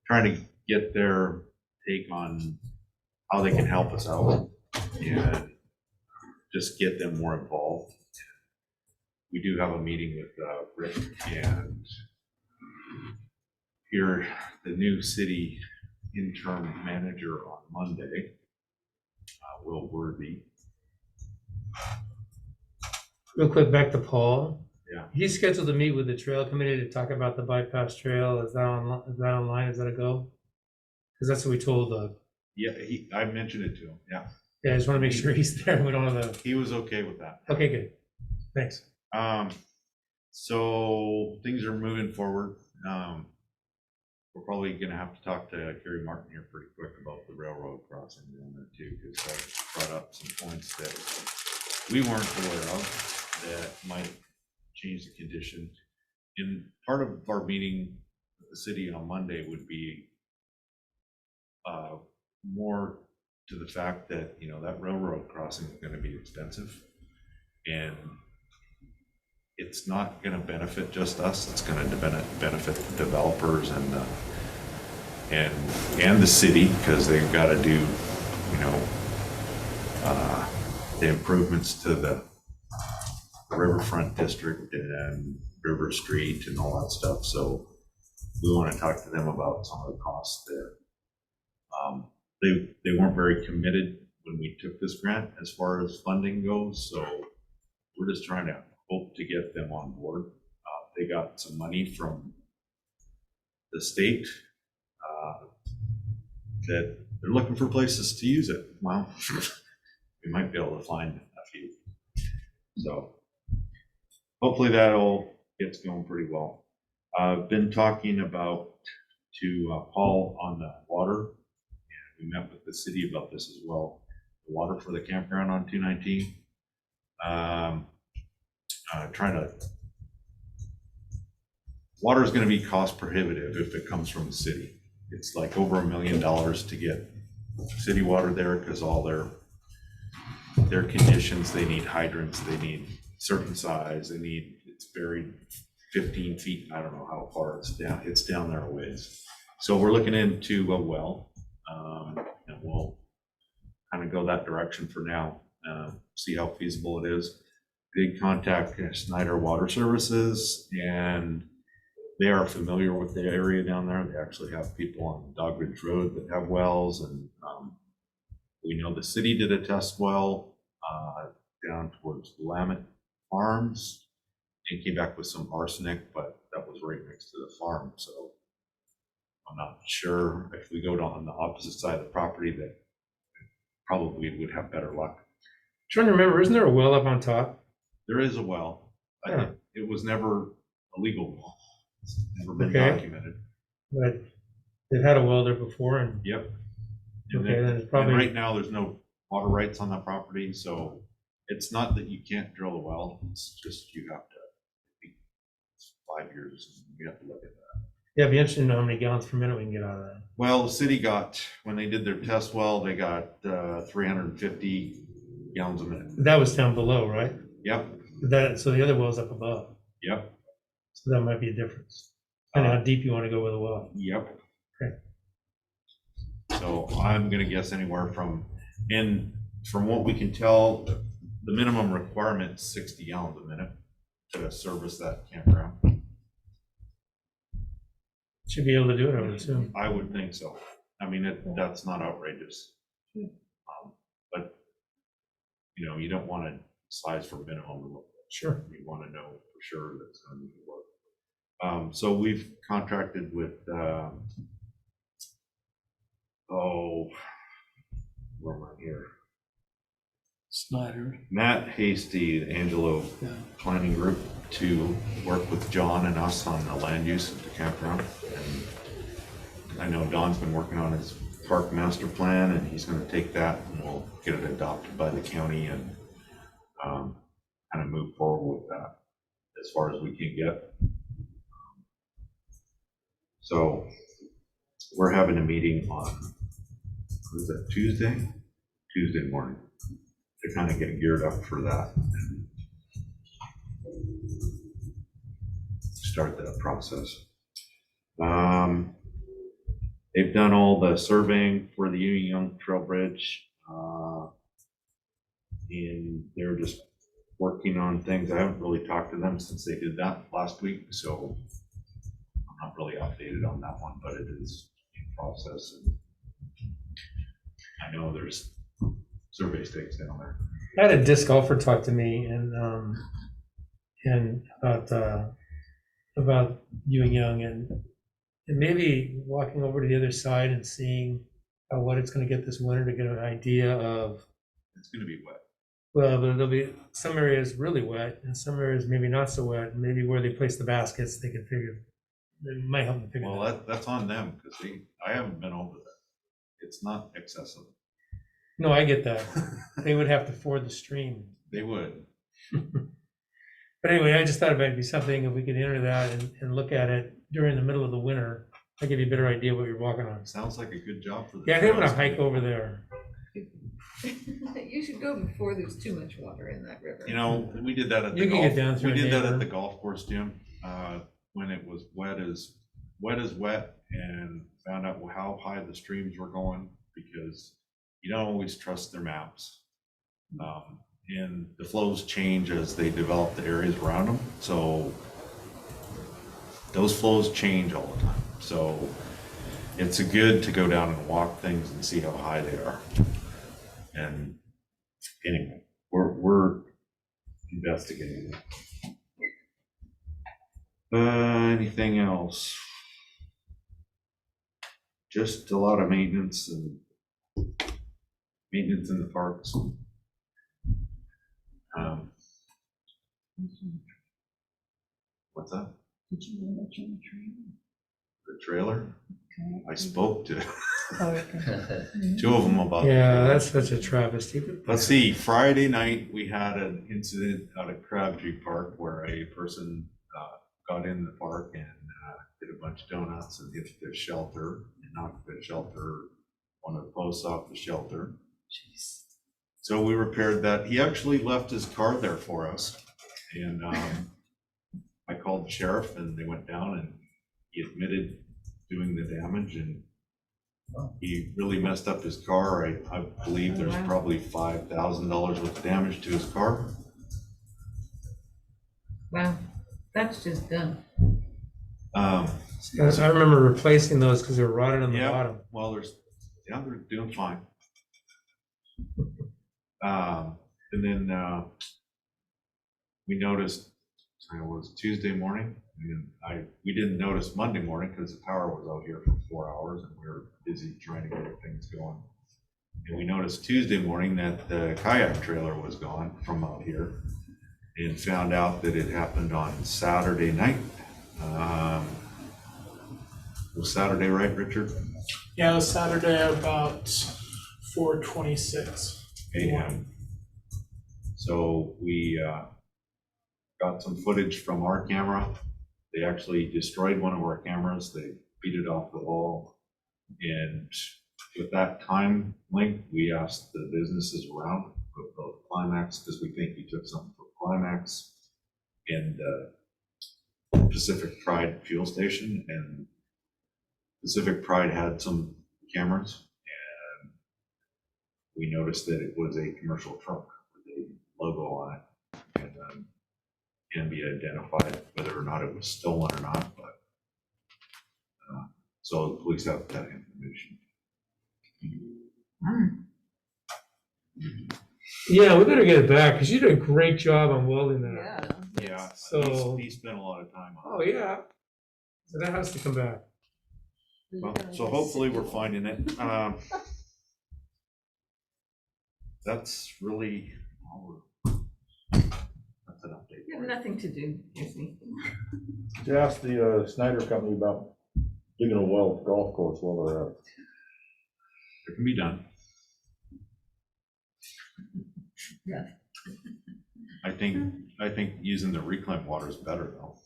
trying to get their take on how they can help us out and just get them more involved. We do have a meeting with Rick and here, the new city interim manager on Monday, Will Worthy. Real quick, back to Paul. Yeah. He's scheduled to meet with the trail committee to talk about the bypass trail. Is that online? Is that a go? Because that's what we told Doug. Yeah, I mentioned it to him, yeah. Yeah, I just want to make sure he's there. We don't have a. He was okay with that. Okay, good. Thanks. So things are moving forward. We're probably gonna have to talk to Kerry Martin here pretty quick about the railroad crossing down there too, because I brought up some points that we weren't aware of that might change the condition. And part of our meeting with the city on Monday would be more to the fact that, you know, that railroad crossing is going to be expensive, and it's not going to benefit just us. It's going to benefit the developers and the city, because they've got to do, you know, the improvements to the riverfront district and River Street and all that stuff. So we want to talk to them about some of the costs there. They weren't very committed when we took this grant as far as funding goes, so we're just trying to hope to get them on board. They got some money from the state that they're looking for places to use it. Well, we might be able to find a few. So hopefully that all gets going pretty well. I've been talking to Paul on the water. We met with the city about this as well. The water for the campground on 219. Water is going to be cost prohibitive if it comes from the city. It's like over $1 million to get city water there, because all their conditions, they need hydrants, they need certain size, it's buried 15 feet. I don't know how far it's down there a ways. So we're looking into a well. And we'll kind of go that direction for now, see how feasible it is. Big contact Snyder Water Services, and they are familiar with the area down there. They actually have people on Dogridge Road that have wells, and we know the city did a test well down towards Willamette Farms and came back with some arsenic, but that was right next to the farm. So I'm not sure if we go on the opposite side of the property that probably would have better luck. Trying to remember, isn't there a well up on top? There is a well. Yeah. It was never a legal well. It's never been Okay. documented. But they've had a well there before, and Yep. okay, then it's And probably right now, there's no water rights on that property, so it's not that you can't drill a well. It's just you have to, I think it's 5 years. We have to look at that. yeah. It'd be interesting to know how many gallons per minute we can get out of that. Well, the city got, when they did their test well, they got 350 gallons a minute. That was down below, right? Yep, So the other well's up above. yep, So that might be a difference. Depending how deep you want to go with a well. yep. Okay. So I'm gonna guess anywhere from, and from what we can tell, the minimum requirement is 60 gallons a minute to service that campground. Should be able to do it, I would assume. I would think so. I mean, that's not outrageous. But, you know, you don't want to size for minimum. Sure. You want to know for sure that's going to work. So we've contracted with, where am I here? Snyder. Matt Hasty, the Angelo Planning Group, to work with John and us on the land use of the campground. And I know Don's been working on his park master plan, and he's going to take that and we'll get it adopted by the county and kind of move forward with that as far as we can get. So we're having a meeting on, what is that, Tuesday? Tuesday morning, to kind of get geared up for that and start that process. They've done all the surveying for the Union Young Trail Bridge, and they're just working on things. I haven't really talked to them since they did that last week, so I'm not really updated on that one, but it is in process. And I know there's survey stakes down there. I had a disc golfer talk to me and about Ewing Young and maybe walking over to the other side and seeing what it's going to get this winter to get an idea of. It's going to be wet. Well, but there'll be some areas really wet and some areas maybe not so wet. And maybe where they place the baskets, they can figure. It might help them figure. Well, that's on them because I haven't been over there. It's not excessive. No, I get that. They would have to ford the stream. They would. But anyway, I just thought it might be something if we could enter that and look at it during the middle of the winter. I'll give you a better idea what you're walking on. Sounds like a good job for the. Yeah, I think I'm gonna hike over there. You should go before there's too much water in that river. You know, we did that at the You can golf. get down through We a did that neighbor. at the golf course, Jim, when it was wet as wet, and found out how high the streams were going because you don't always trust their maps. And the flows change as they develop the areas around them. So those flows change all the time. So it's good to go down and walk things and see how high they are. And anyway, we're investigating it. Anything else? Just a lot of maintenance in the parks. What's that? Did you want to join the train? The trailer? I spoke to Oh, okay. two of them about. Yeah, that's such a travesty. Let's see, Friday night, we had an incident out at Crabtree Park where a person got in the park and did a bunch of donuts and hit the shelter, and knocked the shelter, one of the posts off the shelter. Jeez. So we repaired that. He actually left his car there for us. And I called the sheriff and they went down and he admitted doing the damage, and he really messed up his car. I believe there's probably $5,000 worth of damage to his car. Wow, that's just done. I remember replacing those because they were rotted on the Yeah, bottom. well, they're doing fine. And then we noticed, it was Tuesday morning, and we didn't notice Monday morning because the power was out here for 4 hours and we were busy trying to get things going. And we noticed Tuesday morning that the kayak trailer was gone from out here, and found out that it happened on Saturday night. Was Saturday right, Richard? Yeah, it was Saturday about 4:26 a.m. So we got some footage from our camera. They actually destroyed one of our cameras. They beat it off the wall. And with that time link, we asked the businesses around about Climax, because we think he took something from Climax and Pacific Pride fuel station. And Pacific Pride had some cameras, we noticed that it was a commercial truck with a logo on it. And can be identified whether or not it was stolen or not, but so the police have that information. Yeah, we better get it back, because you did a great job on welding that up. Yeah, So- he spent a lot of time on Oh, yeah. So that has to come back. it. Well, so hopefully we're finding it. That's really all that's an update. You have nothing to do, Casey. To ask the Snyder Company about digging a well at the golf course while they're out. It can be done. Yeah. I think using the reclaimed water is better though.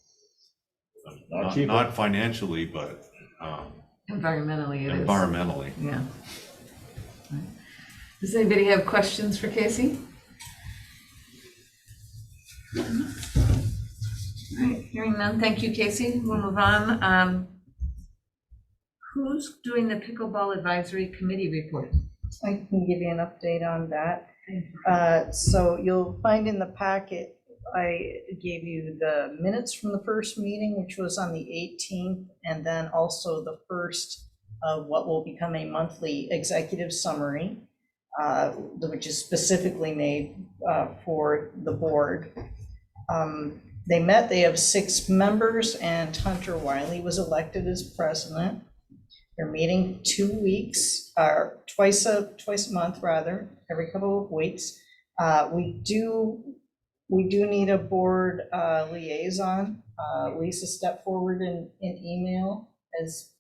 Not cheaper. Not financially, but Environmentally, it is. environmentally. Yeah. Does anybody have questions for Casey? All right, hearing none, thank you, Casey. We'll move on. Who's doing the pickleball advisory committee report? I can give you an update on that. So you'll find in the packet, I gave you the minutes from the first meeting, which was on the 18th, and then also the first of what will become a monthly executive summary, which is specifically made for the board. They met, they have 6 members, and Hunter Wiley was elected as president. They're meeting 2 weeks, or twice a month rather, every couple of weeks. We do need a board liaison. Lisa stepped forward in email. Is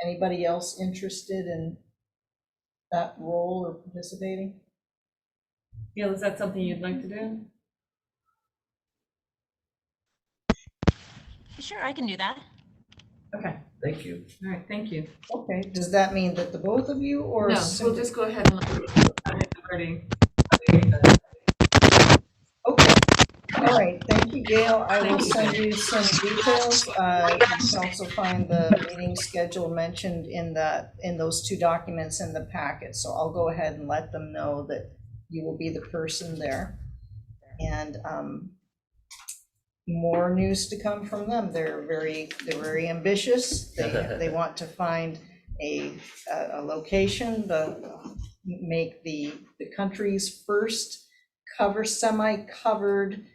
anybody else interested in that role or participating? Gail, is that something you'd like to do? Sure, I can do that. Okay, Thank you. All right, thank you. okay. Does that mean that the both of you or? No, we'll just go ahead and already. Okay, all right, thank you, Gail. I will Thank you. send you some details. You can also find the meeting schedule mentioned in those 2 documents in the packet. So I'll go ahead and let them know that you will be the person there. And more news to come from them. They're very ambitious. They want to find a location, make the country's first semi-covered,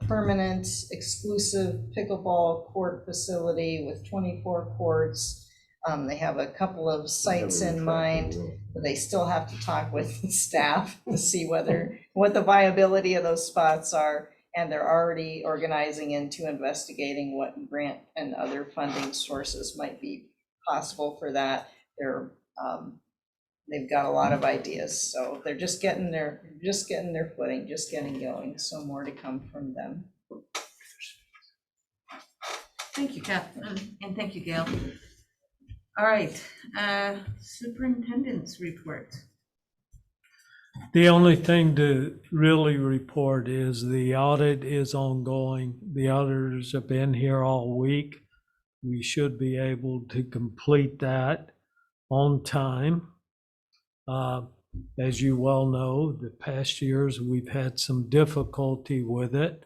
permanent, exclusive pickleball court facility with 24 courts. They have a couple of sites in mind, but they still have to talk with the staff to see what the viability of those spots are. And they're already organizing into investigating what grant and other funding sources might be possible for that. They've got a lot of ideas, so they're just getting their footing, just getting going. So more to come from them. Thank you, Kath, and thank you, Gail. All right, superintendent's report. The only thing to really report is the audit is ongoing. The auditors have been here all week. We should be able to complete that on time. As you well know, the past years, we've had some difficulty with it,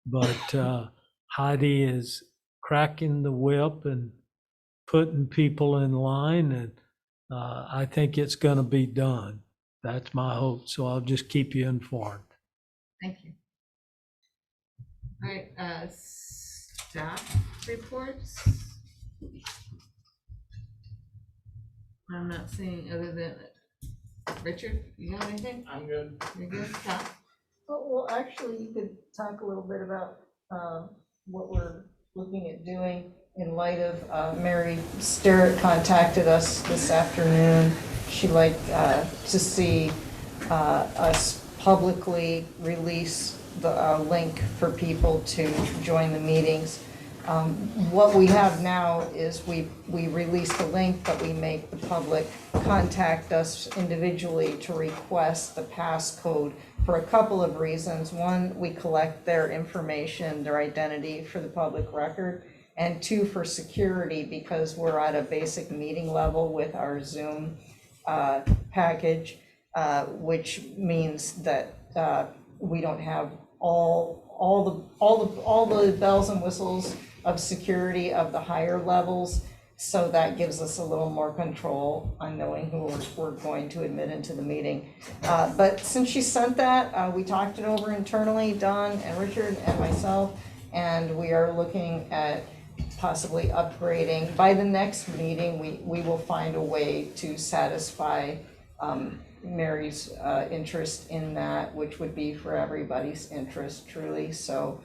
but Heidi is cracking the whip and putting people in line, and I think it's going to be done. That's my hope, so I'll just keep you informed. Thank you. All right, staff reports. I'm not seeing other than, Richard, you got anything? I'm good. You're good, Scott? Well, actually, you could talk a little bit about what we're looking at doing in light of Mary Sterrett contacted us this afternoon. She'd like to see us publicly release the link for people to join the meetings. What we have now is we release the link, but we make the public contact us individually to request the passcode for a couple of reasons. One, we collect their information, their identity for the public record, and 2, for security, because we're at a basic meeting level with our Zoom package. which means that we don't have all the bells and whistles of security of the higher levels. So that gives us a little more control on knowing who we're going to admit into the meeting. But since she sent that, we talked it over internally, Don and Richard and myself, and we are looking at possibly upgrading. By the next meeting, we will find a way to satisfy Mary's interest in that, which would be for everybody's interest truly. So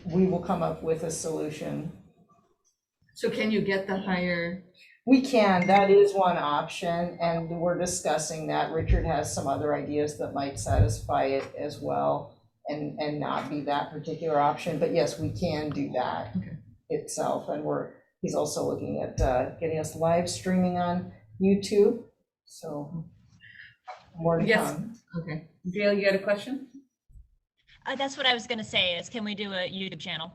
we will come up with a solution. So can you get the higher? We can, that is one option, and we're discussing that. Richard has some other ideas that might satisfy it as well, and not be that particular option, but yes, we can do that itself. And he's also looking at getting us live streaming on YouTube, so more to come. Okay. Gail, you got a question? That's what I was gonna say, is can we do a YouTube channel?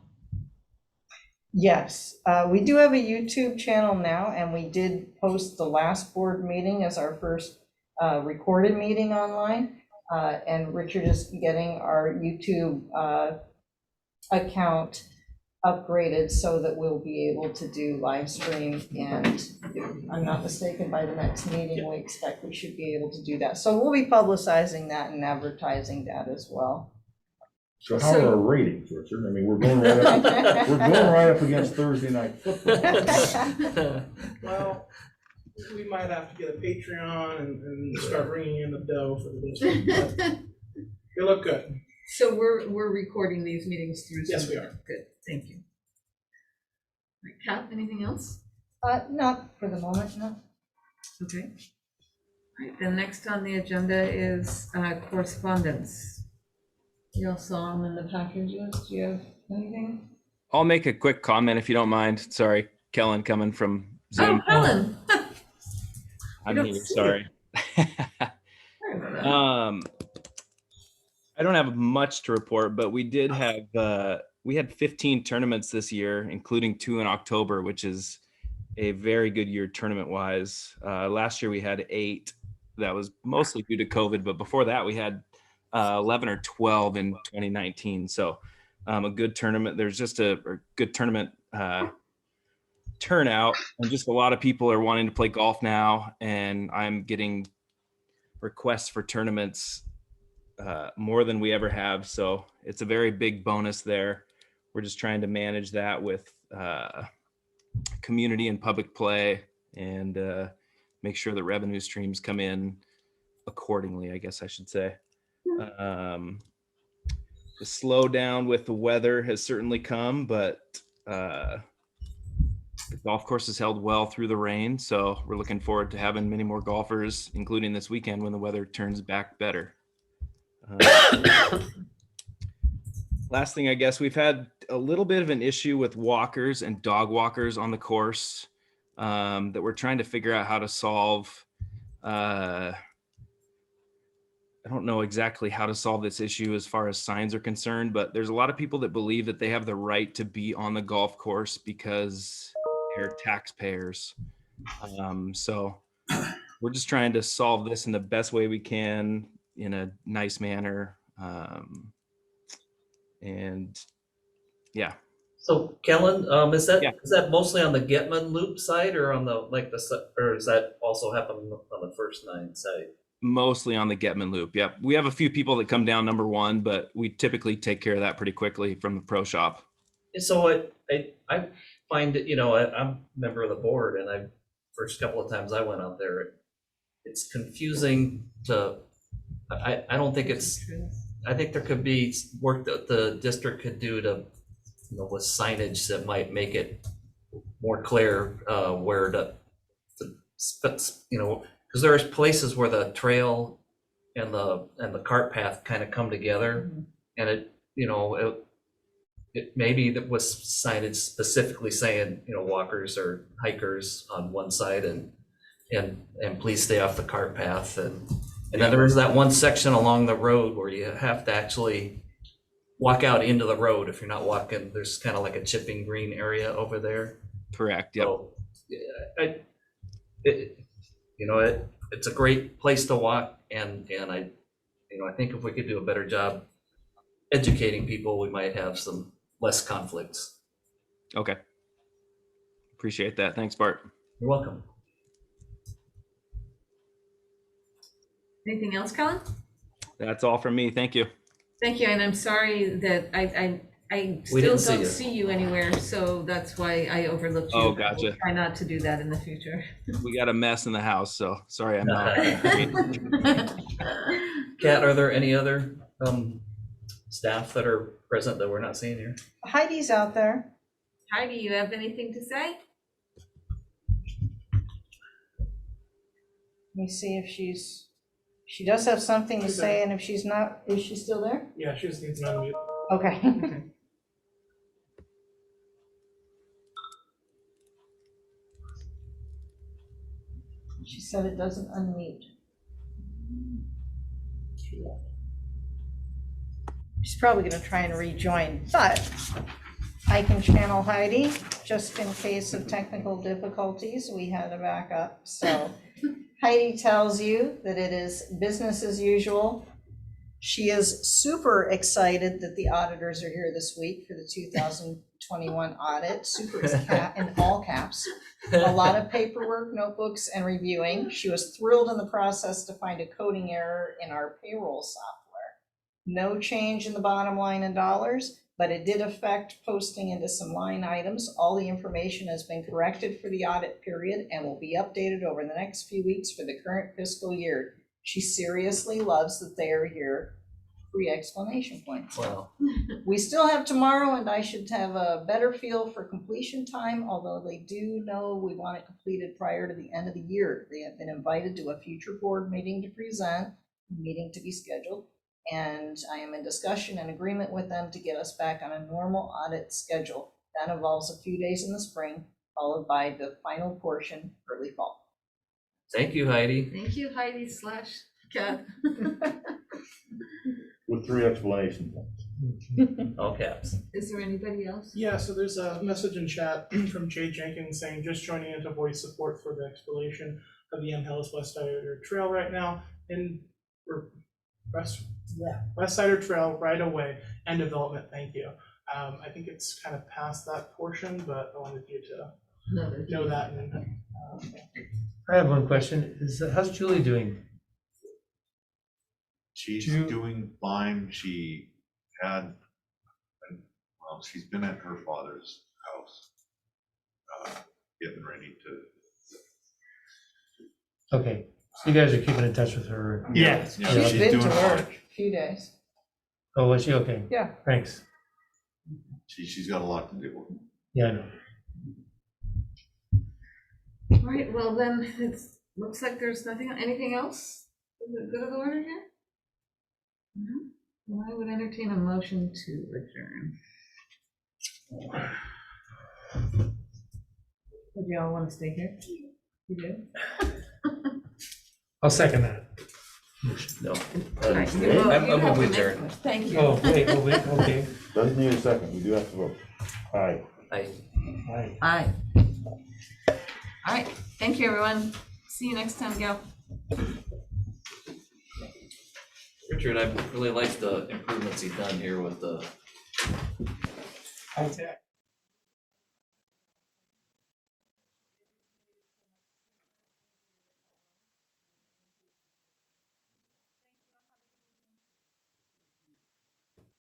Yes, we do have a YouTube channel now, and we did post the last board meeting as our first recorded meeting online. And Richard is getting our YouTube account upgraded so that we'll be able to do live stream. And if I'm not mistaken, by the next meeting, we expect we should be able to do that. So we'll be publicizing that and advertising that as well. So how are our ratings, Richard? I mean, we're going right up against Thursday night football. Well, we might have to get a Patreon and start bringing in the dough for the district. But you look good. So we're recording these meetings through Zoom? Yes, we are. Good, thank you. Right, Kat, anything else? Not for the moment, no. Okay. All right, then next on the agenda is correspondence. You all saw them in the packages. Do you have anything? I'll make a quick comment if you don't mind. Sorry, Kellen coming from Zoom. Oh, Helen. I'm here, sorry. I don't have much to report, but we did have, we had 15 tournaments this year, including 2 in October, which is a very good year tournament-wise. Last year we had 8. That was mostly due to COVID, but before that we had 11 or 12 in 2019. So a good tournament. There's just a good tournament turnout, and just a lot of people are wanting to play golf now, and I'm getting requests for tournaments more than we ever have. So it's a very big bonus there. We're just trying to manage that with community and public play, and make sure that revenue streams come in accordingly, I guess I should say. The slowdown with the weather has certainly come, but the golf course has held well through the rain. So we're looking forward to having many more golfers, including this weekend when the weather turns back better. Last thing, I guess, we've had a little bit of an issue with walkers and dog walkers on the course that we're trying to figure out how to solve. I don't know exactly how to solve this issue as far as signs are concerned, but there's a lot of people that believe that they have the right to be on the golf course because they're taxpayers. So we're just trying to solve this in the best way we can in a nice manner. And yeah. So Kellen, is that mostly on the Getman Loop side or on the or does that also happen on the First Nine side? Mostly on the Getman Loop. Yep. We have a few people that come down number 1, but we typically take care of that pretty quickly from the pro shop. So I find it, I'm a member of the board, and first couple of times I went out there, it's confusing I don't think I think there could be work that the district could do to, with signage that might make it more clear where because there's places where the trail and the cart path kind of come together, and it maybe that was signage specifically saying, walkers or hikers on one side and please stay off the cart path, and then there is that one section along the road where you have to actually walk out into the road if you're not walking. There's kind of like a chipping green area over there. Correct. Yep. So, it's a great place to walk And I, I think if we could do a better job educating people, we might have some less conflicts. Okay. Appreciate that. Thanks, Bart. You're welcome. Anything else, Colin? That's all from me. Thank you. Thank you, and I'm sorry that I We still didn't see don't you. see you anywhere, so that's why I overlooked you. Oh, I will gotcha. Try not to do that in the future. We got a mess in the house, so sorry I'm not. Kat, are there any other staff that are present that we're not seeing here? Heidi's out there. Heidi, you have anything to say? Let me see if she does have something to say, and if she's not, is she still there? Yeah, she just needs to unmute. Okay. She said it doesn't unmute. She's probably gonna try and rejoin, but I can channel Heidi, just in case of technical difficulties, we had a backup, so. Heidi tells you that it is business as usual. She is super excited that the auditors are here this week for the 2021 audit. Super is in all caps. A lot of paperwork, notebooks, and reviewing. She was thrilled in the process to find a coding error in our payroll software. No change in the bottom line in dollars, but it did affect posting into some line items. All the information has been corrected for the audit period and will be updated over the next few weeks for the current fiscal year. She seriously loves that they are here. 3 exclamation points. Wow. We still have tomorrow, and I should have a better feel for completion time, although they do know we want it completed prior to the end of the year. They have been invited to a future board meeting to present, meeting to be scheduled. And I am in discussion and agreement with them to get us back on a normal audit schedule. That involves a few days in the spring, followed by the final portion early fall. Thank you, Heidi. Thank you, Heidi / Kat. With 3 explanation points. All caps. Is there anybody else? Yeah, so there's a message in chat from Jay Jenkins saying, just joining in to voice support for the exploration of the Hillis West Sider Trail right now. And we're West Sider Trail right away and development, thank you. I think it's kind of past that portion, but I wanted you to know that. And, I have one question. How's Julie doing? She's doing fine. She had, well, she's been at her father's house, getting ready to. Okay, so you guys are keeping in touch with her? Yes. Yeah, She's been doing to fine. work a few days. Oh, was she? Okay. Yeah. Thanks. She's got a lot to do. Yeah, I know. All right, well then, it looks like there's anything else? Is it good of the order here? No? Well, I would entertain a motion to adjourn. Would you all want to stay here? You do? I'll second that. No. Right, you I'm have gonna to make- adjourn. Thank you. Oh, wait, okay. Doesn't need a second, we do have to vote. Aye. Aye. Aye. Aye. All right, thank you, everyone. See you next time, Gail. Richard, I really like the improvements you've done here with the High tech.